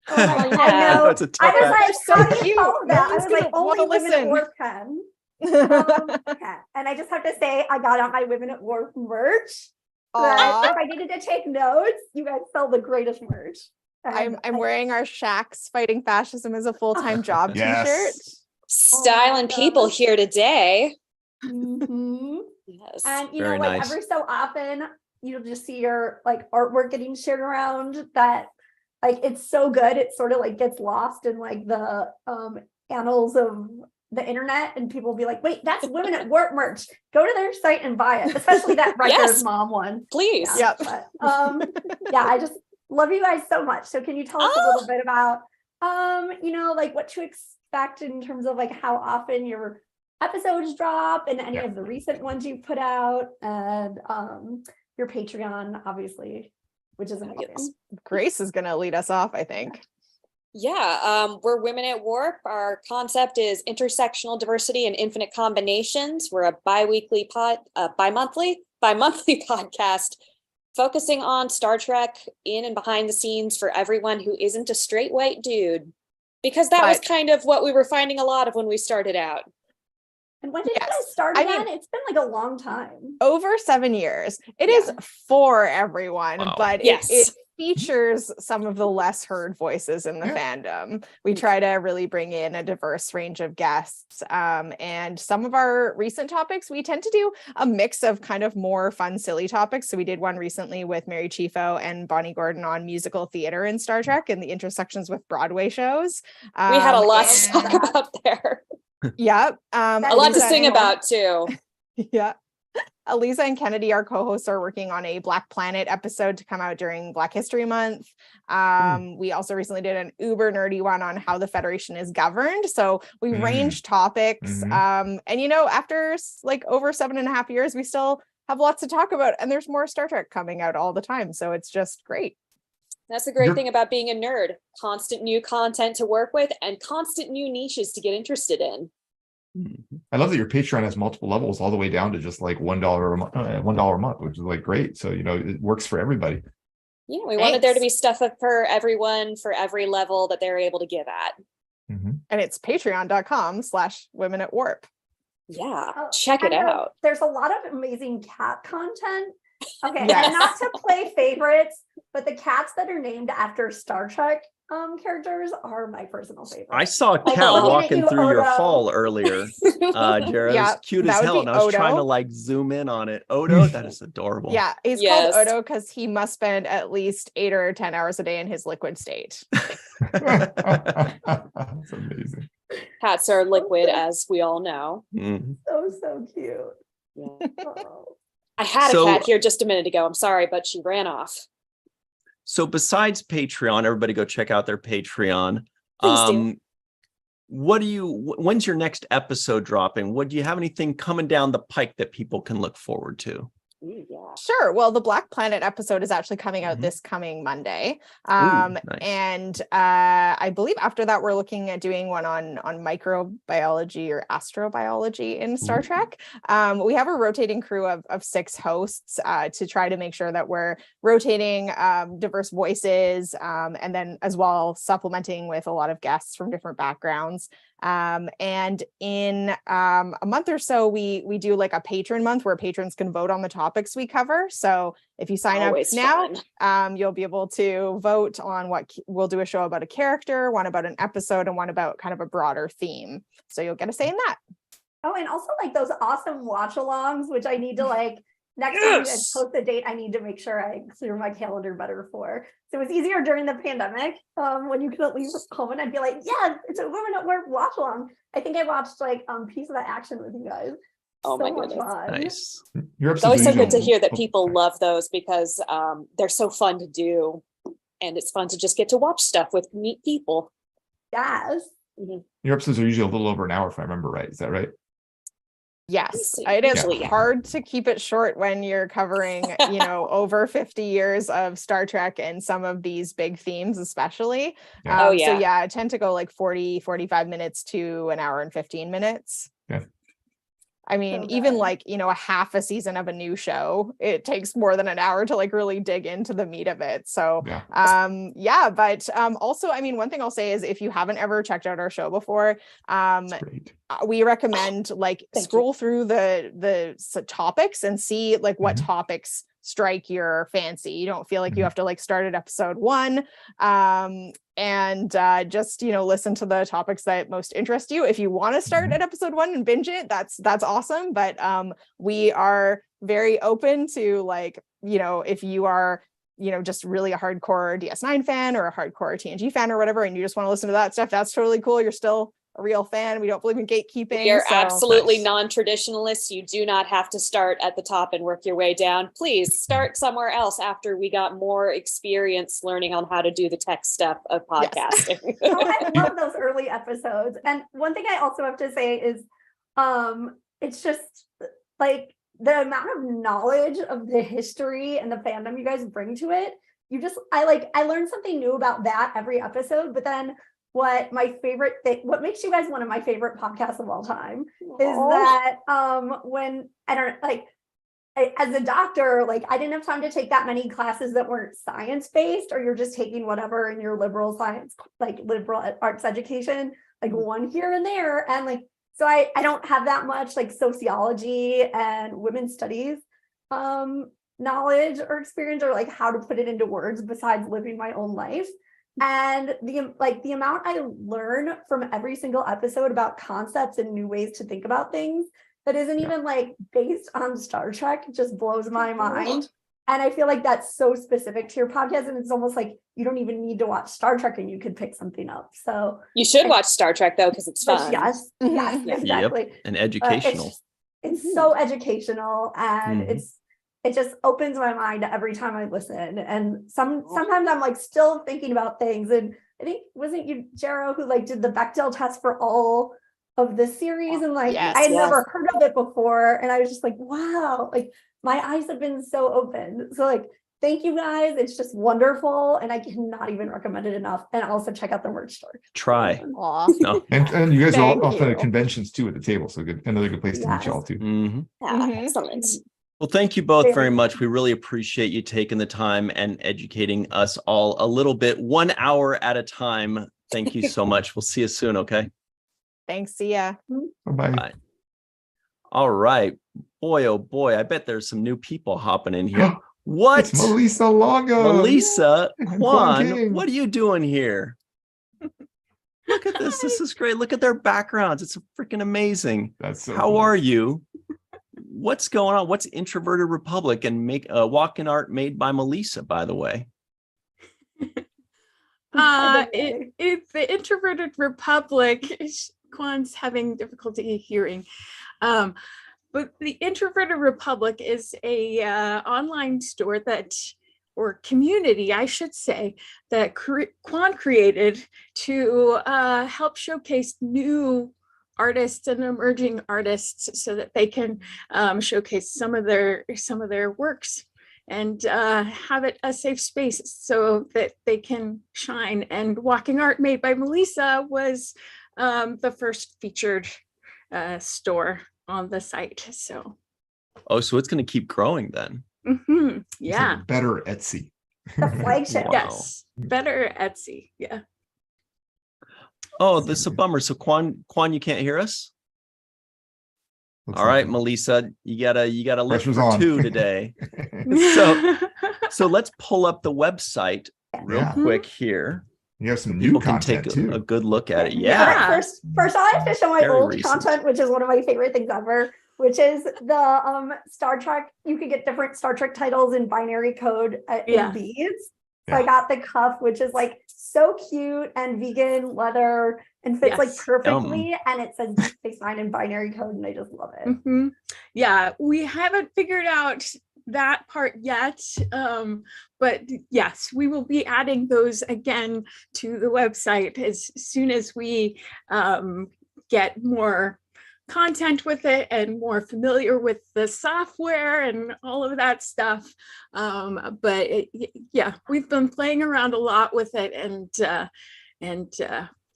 Oh my God, yeah. I know. It's a I tough was act. like, So how do you cute. follow that? No I one's was like, gonna only wanna women listen. at Warp can. Okay. And I just have to say, I got out my Women at Warp merch. Aw. If I needed to take notes, you guys sell the greatest merch. I'm wearing our Shacks Fighting Fascism as a full-time job Yes. t-shirt. Styling people here today. Mhm. Yes. And you Very know, like nice. every so often, you'll just see your like artwork getting shared around that like it's so good, it sort of like gets lost in like the annals of the internet, and people will be like, wait, that's Women at Work merch. Go to their site and buy it, especially that Rikers Yes. mom one. Please. Yeah, Yep. but, yeah, I just love you guys so much. So can you tell us a little bit about you know, like what to expect in terms of like how often your episodes drop and any of the recent ones you put out, and your Patreon, obviously, which is amazing. Grace is gonna lead us off, I think. Yeah, we're Women at Warp. Our concept is intersectional diversity and infinite combinations. We're a bi-monthly podcast focusing on Star Trek in and behind the scenes for everyone who isn't a straight white dude. Because that was kind of what we were finding a lot of when we started out. And when did you guys start again? It's been like a long time. Over 7 years. It is for everyone, but it features some of the less heard voices in the fandom. We try to really bring in a diverse range of guests. And some of our recent topics, we tend to do a mix of kind of more fun, silly topics. So we did one recently with Mary Chieffo and Bonnie Gordon on musical theater in Star Trek and the intersections with Broadway shows. We had a lot to talk about there. Yep. A lot to sing about too. Yeah. Elisa and Kennedy, our co-hosts, are working on a Black Planet episode to come out during Black History Month. We also recently did an uber nerdy one on how the Federation is governed. So we range topics. And after like over 7.5 years, we still have lots to talk about, and there's more Star Trek coming out all the time. So it's just great. That's the great thing about being a nerd. Constant new content to work with and constant new niches to get interested in. I love that your Patreon has multiple levels all the way down to just like $1 a month, $1 a month, which is like great. So, it works for everybody. Yeah, we wanted there to be stuff for everyone for every level that they're able to give at. And it's patreon.com/women at warp. Yeah, check it out. There's a lot of amazing cat content. Okay, and not to play favorites, but the cats that are named after Star Trek characters are my personal favorite. I saw a cat walking through your hall earlier, Jared. It was cute as hell, and I was trying to like zoom in on it. Odo, that is adorable. Yeah, he's called Odo because he must spend at least 8 or 10 hours a day in his liquid state. That's amazing. Cats are liquid, as we all know. So cute. Yeah. I had a cat here just a minute ago. I'm sorry, but she ran off. So besides Patreon, everybody go check out their Patreon. Please do. When's your next episode dropping? Do you have anything coming down the pike that people can look forward to? Sure. Well, the Black Planet episode is actually coming out this coming Monday. Nice. And I believe after that, we're looking at doing one on microbiology or astrobiology in Star Trek. We have a rotating crew of 6 hosts to try to make sure that we're rotating diverse voices and then as well supplementing with a lot of guests from different backgrounds. And in a month or so, we do like a patron month where patrons can vote on the topics we cover. So if you sign up now, you'll be able to vote on what we'll do: a show about a character, one about an episode, and one about kind of a broader theme. So you'll get a say in that. Oh, and also like those awesome watch alongs, which I need to like next time you guys post the date, I need to make sure I clear my calendar better for. So it was easier during the pandemic when you couldn't leave home, and I'd be like, yeah, it's a Women at Work watch along. I think I watched like Piece of the Action with you guys. Oh so my goodness. Nice. It's always so good to hear that people love those because they're so fun to do. And it's fun to just get to watch stuff with neat people. Yes. Your episodes are usually a little over an hour, if I remember right. Is that right? Yes, it is hard to keep it short when you're covering, over 50 years of Star Trek and some of these big themes, especially. So I tend to go like 45 minutes to an hour and 15 minutes. Yeah. I mean, even like, a half a season of a new show, it takes more than an hour to like really dig into the meat of it. So, but also, I mean, one thing I'll say is if you haven't ever checked out our show before, we recommend like scroll through the topics and see like what topics strike your fancy. You don't feel like you have to like start at episode 1 and just listen to the topics that most interest you. If you want to start at episode 1 and binge it, that's awesome, but we are very open to like if you are just really a hardcore DS9 fan or a hardcore TNG fan or whatever, and you just want to listen to that stuff, that's totally cool. You're still a real fan. We don't believe in gatekeeping. You're absolutely non-traditionalists. You do not have to start at the top and work your way down. Please start somewhere else after we got more experience learning on how to do the tech stuff of podcasting. Yes. I love those early episodes. And one thing I also have to say is it's just like the amount of knowledge of the history and the fandom you guys bring to it I learned something new about that every episode. But then what makes you guys one of my favorite podcasts of all time is that when as a doctor, like I didn't have time to take that many classes that weren't science-based, or you're just taking whatever in your liberal science, like liberal arts education, like one here and there. And like, so I don't have that much like sociology and women's studies knowledge or experience, or like how to put it into words besides living my own life. And the amount I learn from every single episode about concepts and new ways to think about things that isn't even like based on Star Trek just blows my mind. And I feel like that's so specific to your podcast, and it's almost like you don't even need to watch Star Trek and you could pick something up. So you should watch Star Trek though, because it's fun. Yes, exactly. Yep. And educational. It's so educational, and it just opens my mind every time I listen. And sometimes I'm like still thinking about things. And I think, wasn't you, Jero, who like did the Bechdel test for all of the series? And like, I had never heard of it before. And I was just like, wow, like my eyes have been so open. So like, thank you guys. It's just wonderful. And I cannot even recommend it enough. And also check out the merch store. Try. No. And you guys are all off at conventions too at the table. So another good place to meet y'all too. Excellent. Well, thank you both very much. We really appreciate you taking the time and educating us all a little bit, 1 hour at a time. Thank you so much. We'll see you soon. Okay. Thanks. See ya. Bye-bye. Bye. All right. Boy, oh boy. I bet there's some new people hopping in here. What? It's Melissa Longo. Melissa, Quan Quan, King. what are you doing here? Look at this. This is great. Look at their backgrounds. It's freaking amazing. That's so How cool. are you? What's going on? What's Introverted Republic and make walk-in art made by Melissa, by the way? It's the Introverted Republic. Quan's having difficulty hearing. But the Introverted Republic is a online store or community, I should say, that Quan created to help showcase new artists and emerging artists so that they can showcase some of their works and have it a safe space so that they can shine. And Walking Art Made by Melissa was the first featured store on the site. So so it's going to keep growing then. It's Yeah. like better Etsy. The flagship. Wow. Yes, better Etsy. Yeah. Oh, this is a bummer. So Quan, you can't hear us? Looks All right, like Melissa, you gotta live Pressure's for on. 2 today. So let's pull up the website real quick here. You have some new People can content take too. a good look at it. Yeah. First I have to show my Very old recent. content, which is one of my favorite things ever, which is the Star Trek. You could get different Star Trek titles in binary code in beads. So I got the cuff, which is like so cute and vegan leather and fits like perfectly. And it says Deep Space Nine in binary code, and I just love it. Yeah, we haven't figured out that part yet. But yes, we will be adding those again to the website as soon as we get more content with it and more familiar with the software and all of that stuff. But yeah, we've been playing around a lot with it, and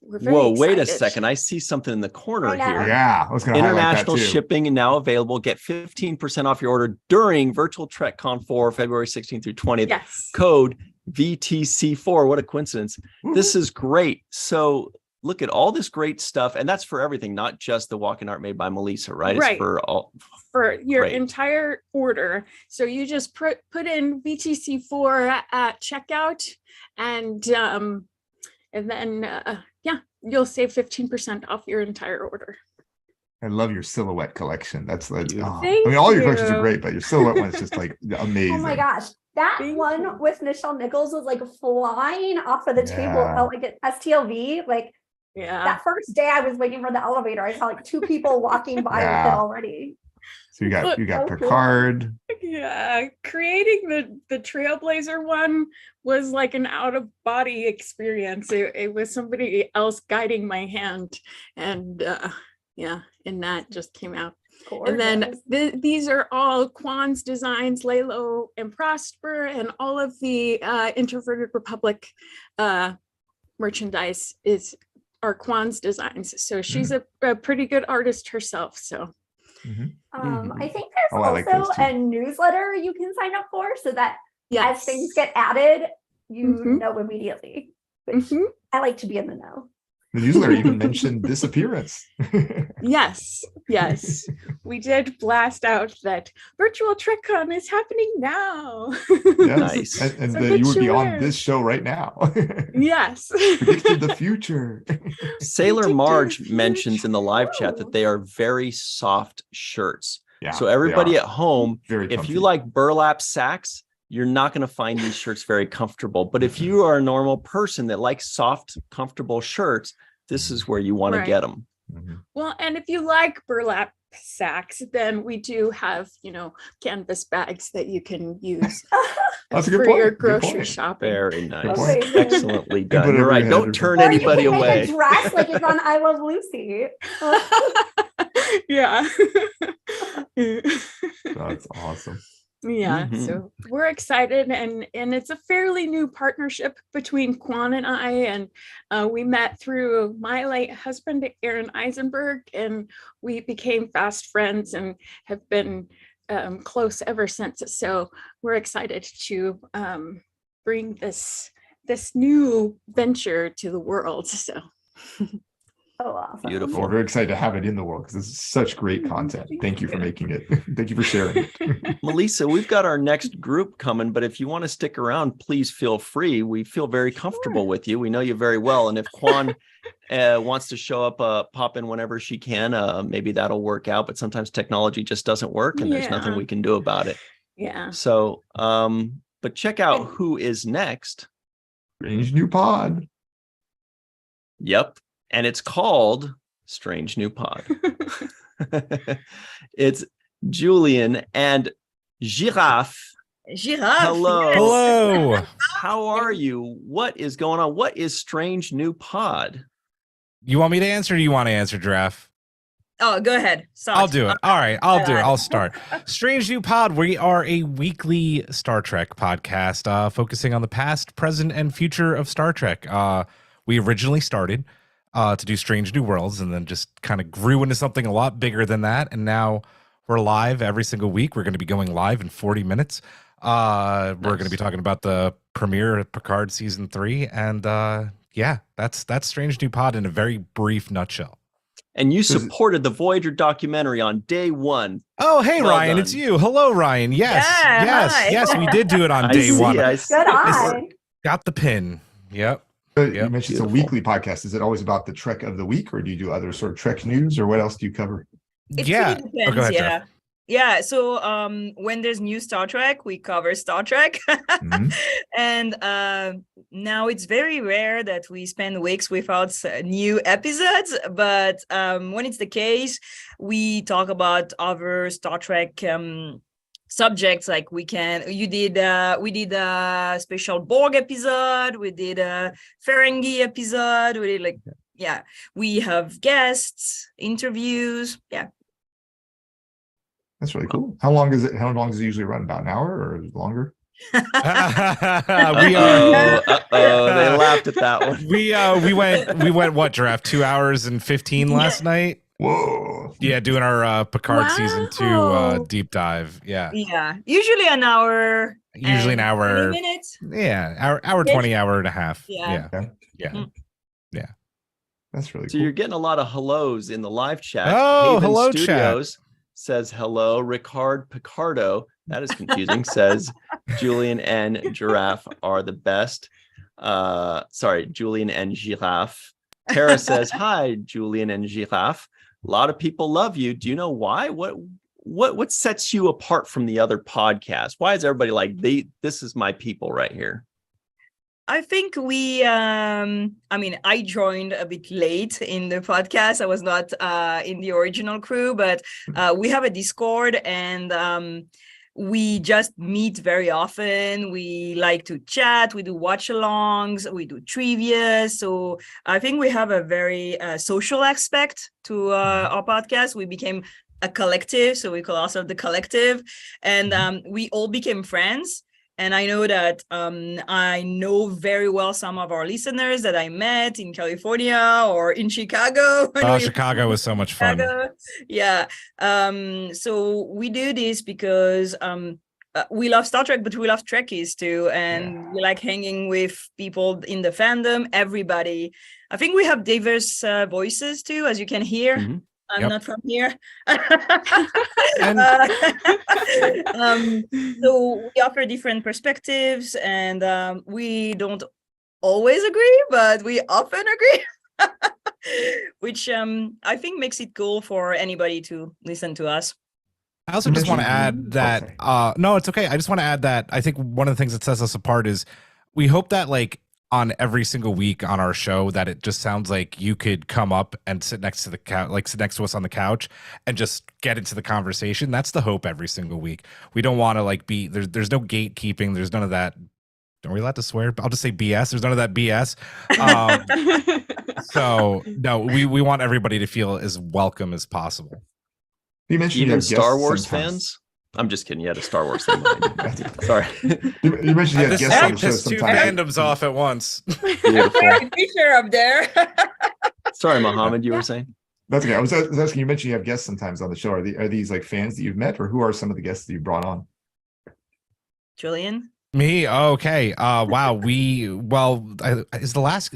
we're very excited. Wait a second. I see something in the corner here. Yeah, I was going to highlight that International too. shipping and now available. Get 15% off your order during Virtual TrekCon 4, February 16th through 20th. Yes. Code VTC4. What a coincidence. This is great. So look at all this great stuff. And that's for everything, not just the Walking Art Made by Melissa, right? Right. It's for all. For your Great. entire order. So you just put in VTC4 at checkout, and then yeah, you'll save 15% off your entire order. I love your silhouette collection. That's like, I Thank mean, all your collections are you. great, but your silhouette one is just like amazing. Oh my gosh. That one with Nichelle Nichols was like flying off of the table. I felt like at STLV. Like that first day I was waiting for the elevator, I saw like 2 people walking by with it already. So you got so cool. Picard. Yeah, creating the Trailblazer one was like an out of body experience. It was somebody else guiding my hand, and yeah, and that just came out And then these are all Quan's designs, Lalo and Prosper, and all of the Introverted Republic merchandise are Quan's designs. So she's a pretty good artist herself. So I think there's also a newsletter you can sign up for so that as things get added, you know immediately. Which I like to be in the know. The newsletter even mentioned this appearance. Yes. We did blast out that virtual TrekCon is happening now. Nice. And so you would be on this show right now. Yes. Predicted the future. Sailor Marge mentions in the live chat that they are very soft shirts. Yeah, so everybody at home, very if comfy. you like burlap sacks, you're not going to find these shirts very comfortable. But if you are a normal person that likes soft, comfortable shirts, this is where you want to get them. Well, and if you like burlap sacks, then we do have, canvas bags that you can use That's a good for point. your Good grocery point. shopping. Very nice. point. Excellently done. put it You're over right. your Don't head. turn Or you anybody can make away. a dress like it's on I Love Lucy. Yeah. That's awesome. Yeah, so we're excited, and it's a fairly new partnership between Quan and I, and we met through my late husband, Aaron Eisenberg, and we became fast friends and have been close ever since. So we're excited to bring this new venture to the world. So. Oh, awesome. Beautiful. We're very excited to have it in the world because this is such great content. Thank you for making it. Thank you for sharing it. Melissa, we've got our next group coming, but if you want to stick around, please feel free. We feel very comfortable with you. We know you very well. And if Quan wants to show up, pop in whenever she can, maybe that'll work out. But sometimes technology just doesn't work and there's nothing we can do about it. Yeah. So, but check out who is next. Strange New Pod. Yep. And it's called Strange New Pod. It's Julian and Giraffe. Hello. Yes. Hello. How are you? What is going on? What is Strange New Pod? You want me to answer or do you want to answer, Giraffe? Oh, go ahead. Start. I'll do it. All right, I'll do it. I'll start. Strange New Pod. We are a weekly Star Trek podcast focusing on the past, present, and future of Star Trek. We originally started to do Strange New Worlds and then just kind of grew into something a lot bigger than that. And now we're live every single week. We're going to be going live in 40 minutes. We're going to be talking about the premiere of Picard season 3. And yeah, that's Strange New Pod in a very brief nutshell. And you supported the Voyager documentary on day one. Oh, hey, Well Ryan, done. it's you. Hello, Ryan. Yes, yes, we did do it on day one. Good eye. Got the pin. Yep. You mentioned it's a weekly podcast. Is it always about the Trek of the week, or do you do other sort of Trek news, or what else do you cover? It Yeah. really depends, Go ahead, yeah. Jeff. Yeah, so when there's new Star Trek, we cover Star Trek. And now it's very rare that we spend weeks without new episodes, but when it's the case, we talk about other Star Trek subjects. Like we did a special Borg episode, we did a Ferengi episode, we did we have guests, interviews. Yeah. That's really cool. How long does it usually run? About an hour or longer? We They laughed at that one. We went what, Giraffe? 2 hours and 15 last night. Whoa. Yeah, doing our Picard season 2 deep dive. Yeah. Yeah, usually an hour. Usually an and hour. 20 minutes. Yeah, hour 20, hour and a half. Yeah. Yeah. That's really So you're getting a lot of hellos in the live chat. Oh, Haven hello, chat. Studios says hello. Ricard Picardo, that is confusing, says Julian and Giraffe are the best. Sorry, Julian and Giraffe. Tara says, hi, Julian and Giraffe. A lot of people love you. Do you know why? What sets you apart from the other podcasts? Why is everybody like, this is my people right here? I think I joined a bit late in the podcast. I was not in the original crew, but we have a Discord and we just meet very often. We like to chat, we do watch-alongs, we do trivia. So I think we have a very social aspect to our podcast. We became a collective, so we call ourselves the collective, and we all became friends. And I know that I know very well some of our listeners that I met in California or in Chicago. Oh, Chicago was so much fun. Yeah. So we do this because we love Star Trek, but we love Trekkies too. And we like hanging with people in the fandom, everybody. I think we have diverse voices too, as you can hear. Mm-hmm. I'm not from here. So we offer different perspectives, and we don't always agree, but we often agree, which I think makes it cool for anybody to listen to us. I also just want to add that, no, it's okay. I just want to add that I think one of the things that sets us apart is we hope that like on every single week on our show that it just sounds like you could come up and sit next to the couch, like sit next to us on the couch and just get into the conversation. That's the hope every single week. We don't want to like be there's no gatekeeping. There's none of that. Are we allowed to swear? I'll just say BS. There's none of that BS. So no, we want everybody to feel as welcome as possible. You mentioned even you have Star guests Wars sometimes. fans. I'm just kidding. You had a Star Wars thing. Sorry. You mentioned you have guests on the show Two sometimes. fandoms off at once. Beautiful. Picture up there. Sorry, Mohammed, you were saying? That's okay. I was asking, you mentioned you have guests sometimes on the show. Are these like fans that you've met, or who are some of the guests that you've brought on? Julian? Me? Okay. Wow. Is the last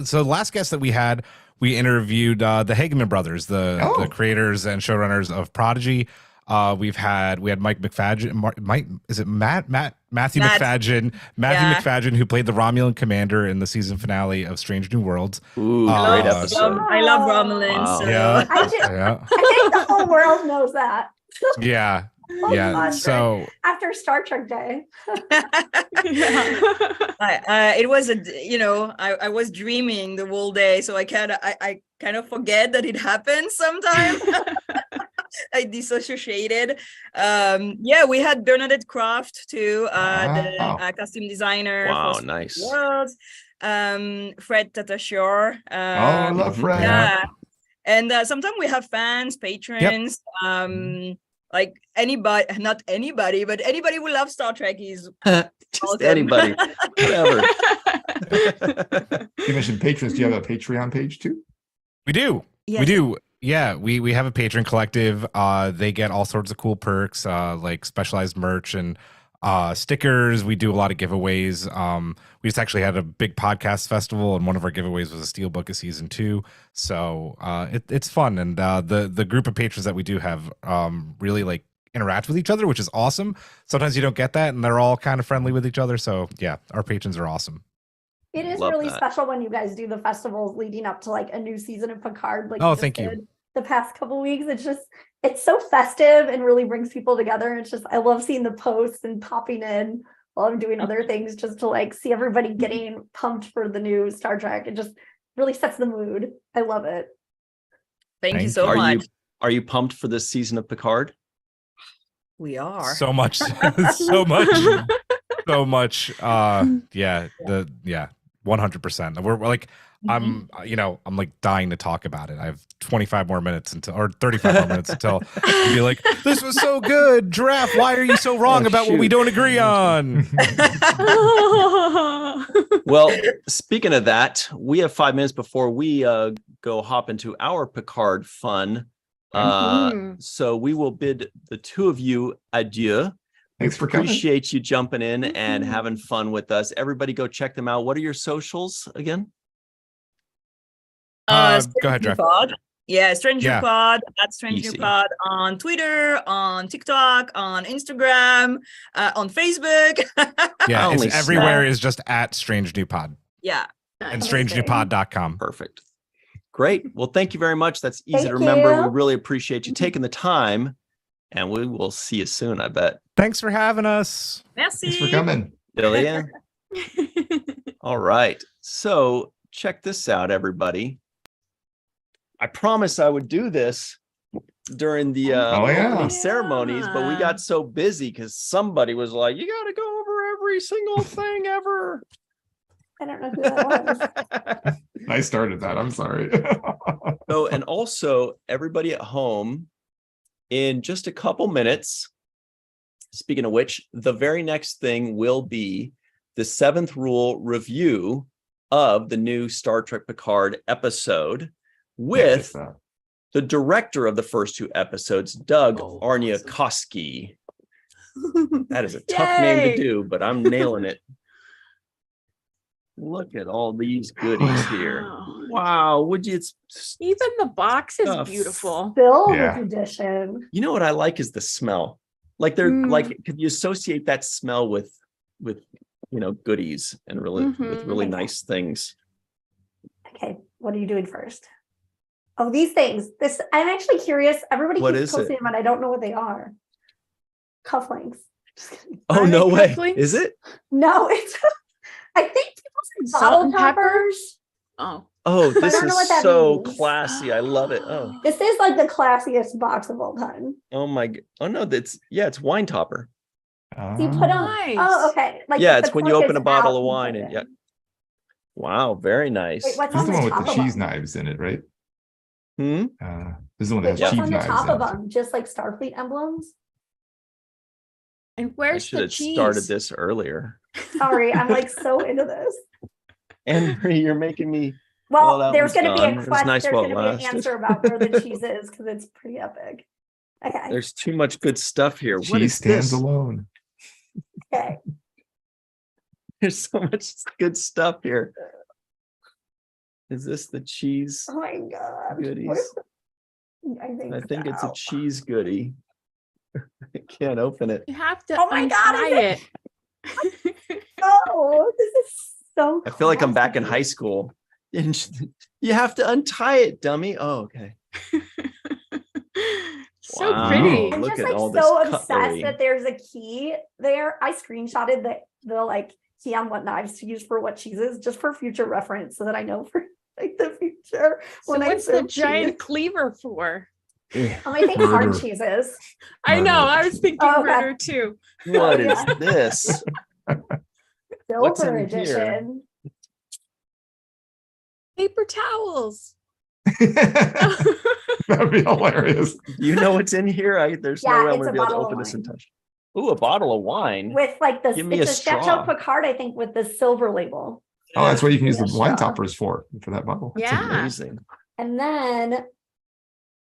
guest that we had, we interviewed the Hageman brothers, the creators and showrunners of Prodigy. We had Mike McFadden. Matthew McFadden. McFadden, who played the Romulan commander in the season finale of Strange New Worlds. Ooh, great episode. I love Romulans. Wow. So. Yeah. I think the whole world knows that. Yeah. Oh, Yeah. God, So after Star Trek Day. It was I was dreaming the whole day, so I kind of forget that it happened sometimes. I dissociated. We had Bernadette Croft too, the costume designer. Wow, for nice. Worlds. Fred Tatashore. I love Fred. Yeah. And sometimes we have fans, patrons, like anybody, not anybody, but anybody who loves Star Trek is just welcome. anybody, whatever. You mentioned patrons. Do you have a Patreon page too? we do. Yes. We do. Yeah, we have a patron collective. They get all sorts of cool perks, like specialized merch and stickers. We do a lot of giveaways. We just actually had a big podcast festival, and one of our giveaways was a steelbook of season 2. So it's fun, and the group of patrons that we do have really like interact with each other, which is awesome. Sometimes you don't get that, and they're all kind of friendly with each other. So yeah, our patrons are awesome. It is Love really that. special when you guys do the festivals leading up to like a new season of Picard. Like Oh, just thank you. did the past couple weeks. It's so festive and really brings people together. It's just, I love seeing the posts and popping in while I'm doing other things just to like see everybody getting pumped for the new Star Trek. It just really sets the mood. I love it. Thank you so Are much. Are you pumped for this season of Picard? We are. So much, so much. 100%. We're like, I'm like dying to talk about it. I have 25 more minutes or 35 more minutes until I'll be like, this was so good. Giraffe, why are you so wrong about what we don't agree on? Well, speaking of that, we have 5 minutes before we go hop into our Picard fun. So we will bid the two of you adieu. Thanks for coming. Appreciate you jumping in and having fun with us. Everybody go check them out. What are your socials again? Go ahead, Stranger Jeff. Pod. Yeah, Stranger Yeah. Pod at Stranger Easy. Pod on Twitter, on TikTok, on Instagram, on Facebook. Yeah, Only it's everywhere is just at Strange New Pod Yeah. and strangenewpod.com. Perfect. Great. Well, thank you very much. That's easy Thank to remember. you. We really appreciate you taking the time, and we will see you soon, I bet. Thanks for having us. Merci. Thanks for coming. Jillian? All right. So check this out, everybody. I promised I would do this during the opening ceremonies, but we got so busy because somebody was like, you got to go over every single thing ever. I don't know who that was. I started that. I'm sorry. So, and also everybody at home, in just a couple minutes. Speaking of which, the very next thing will be the 7th rule review of the new Star Trek Picard episode with the director of the first 2 episodes, Doug Arniakowski. That is a tough name to do, but I'm nailing it. Look at all these goodies here. Wow, would you? Even the box is beautiful. Silver edition. You know what I like is the smell. Like they're like, could you associate that smell with goodies and with really nice things? Okay, what are you doing first? Oh, these things. I'm actually curious. Everybody keeps posting them, and I don't know what they are. Cufflinks. Oh, no way. Is it? No, it's. I think people say bottle toppers. Oh, this is so classy. I love it. Oh, this is like the classiest box of all time. Oh my. Oh no, it's wine topper. So you put on. Oh, okay. Like it's when you open a bottle of wine and Wow, very nice. Wait, what's This on is the one top with the of cheese them? knives in it, right? This is the one that has What's cheese on the knives top in of it. them? Just like Starfleet emblems. And I where's should the have cheese? started this earlier. Sorry, I'm like so into this. Henry, you're making me. Well, that there's one's going to be gone. a It was question. nice There's while going it to be an lasted. answer about where the cheese is because it's pretty epic. Okay. There's too much good stuff here. What Cheese is stands this? alone. Okay. There's so much good stuff here. Is this the cheese Oh my god. goodies? I think it's a cheese goodie. I can't open it. You have to Oh my God, untie it. Oh, this is so. I feel like I'm back in classy. high school. You have to untie it, dummy. Oh, okay. So Wow. pretty. I'm Look just at like all this so obsessed cutlery. that there's a key there. I screenshotted the like key on what knives to use for what cheeses, just for future reference, so that I know for like the future. So when I what's the serve giant cheese. clever for? I think hard cheeses. I know. I was thinking Oh, okay. murder too. What is this? What's Silver in here? edition. Paper towels. That'd be hilarious. You know what's in here? There's Yeah, no way I'm it's gonna a be able to bottle of open this wine. and touch. Ooh, a bottle of wine. With like the Give me it's a a Chateau straw. Picard, I think, with the silver label. Oh, that's what you can use the Yeah, wine straw. toppers for that bottle. That's Yeah. amazing. And then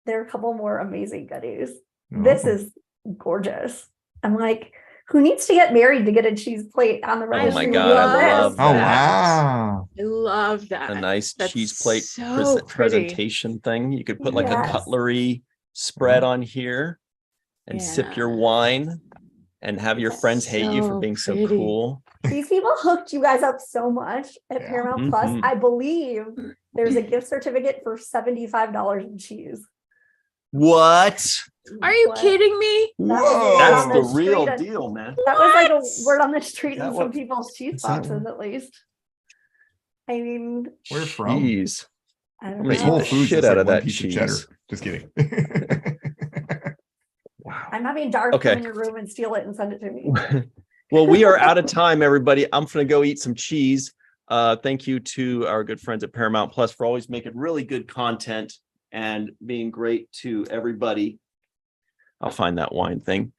there are a couple more amazing goodies. Oh. This is gorgeous. I'm like, who needs to get married to get a cheese plate on the Oh registry? my God, I love Oh that. wow. I love that. A nice That's cheese plate so pretty. presentation thing. You could put like a Yes. cutlery spread on here and sip your Yeah. wine and have your friends hate you for So being so pretty. cool. These people hooked you guys up so much at Yeah. Paramount Plus. Mhm. I believe there's a gift certificate for $75 in cheese. What? Are you What? kidding me? That was Whoa. That's on the street real and- deal, man. That was like a What? word on the street Is that in some what- people's cheese is that boxes, what- at least. I mean, Where from? Jeez. I don't I'm gonna know. eat Whole the Foods shit is out like of one that piece of cheddar. cheese. Just kidding. Wow. I'm having Dark Okay. come in your room and steal it and send it to me. Well, we are out of time, everybody. I'm gonna go eat some cheese. Thank you to our good friends at Paramount Plus for always making really good content and being great to everybody. I'll find that wine thing.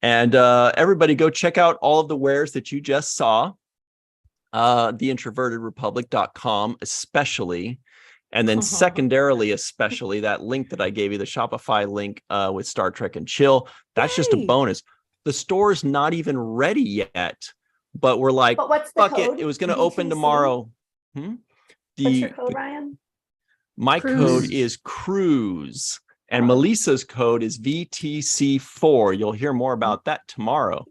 And everybody go check out all of the wares that you just saw. theintrovertedrepublic.com especially. And then secondarily, especially that link that I gave you, the Shopify link with Star Trek and Chill. That's just a Yay. bonus. The store's not even ready yet, but we're like, But what's the fuck code? it. It was going to open VTC? tomorrow. What's The your code, Ryan? my Cruise. code is cruise and Melissa's code is VTC4. You'll hear more about that tomorrow.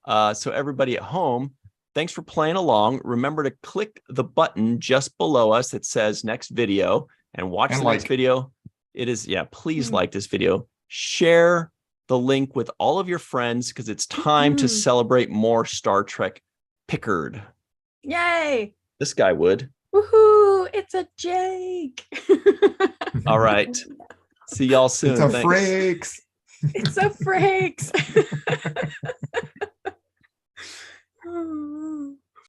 So everybody at home, thanks for playing along. Remember to click the button just below us that says next video and watch And the next like. video. It is, please like this video. Share the link with all of your friends because it's time to celebrate more Star Trek Picard. Yay. This guy would. Woohoo. It's a Jake. All right. See y'all soon. It's a Thanks. frakes. It's a frakes.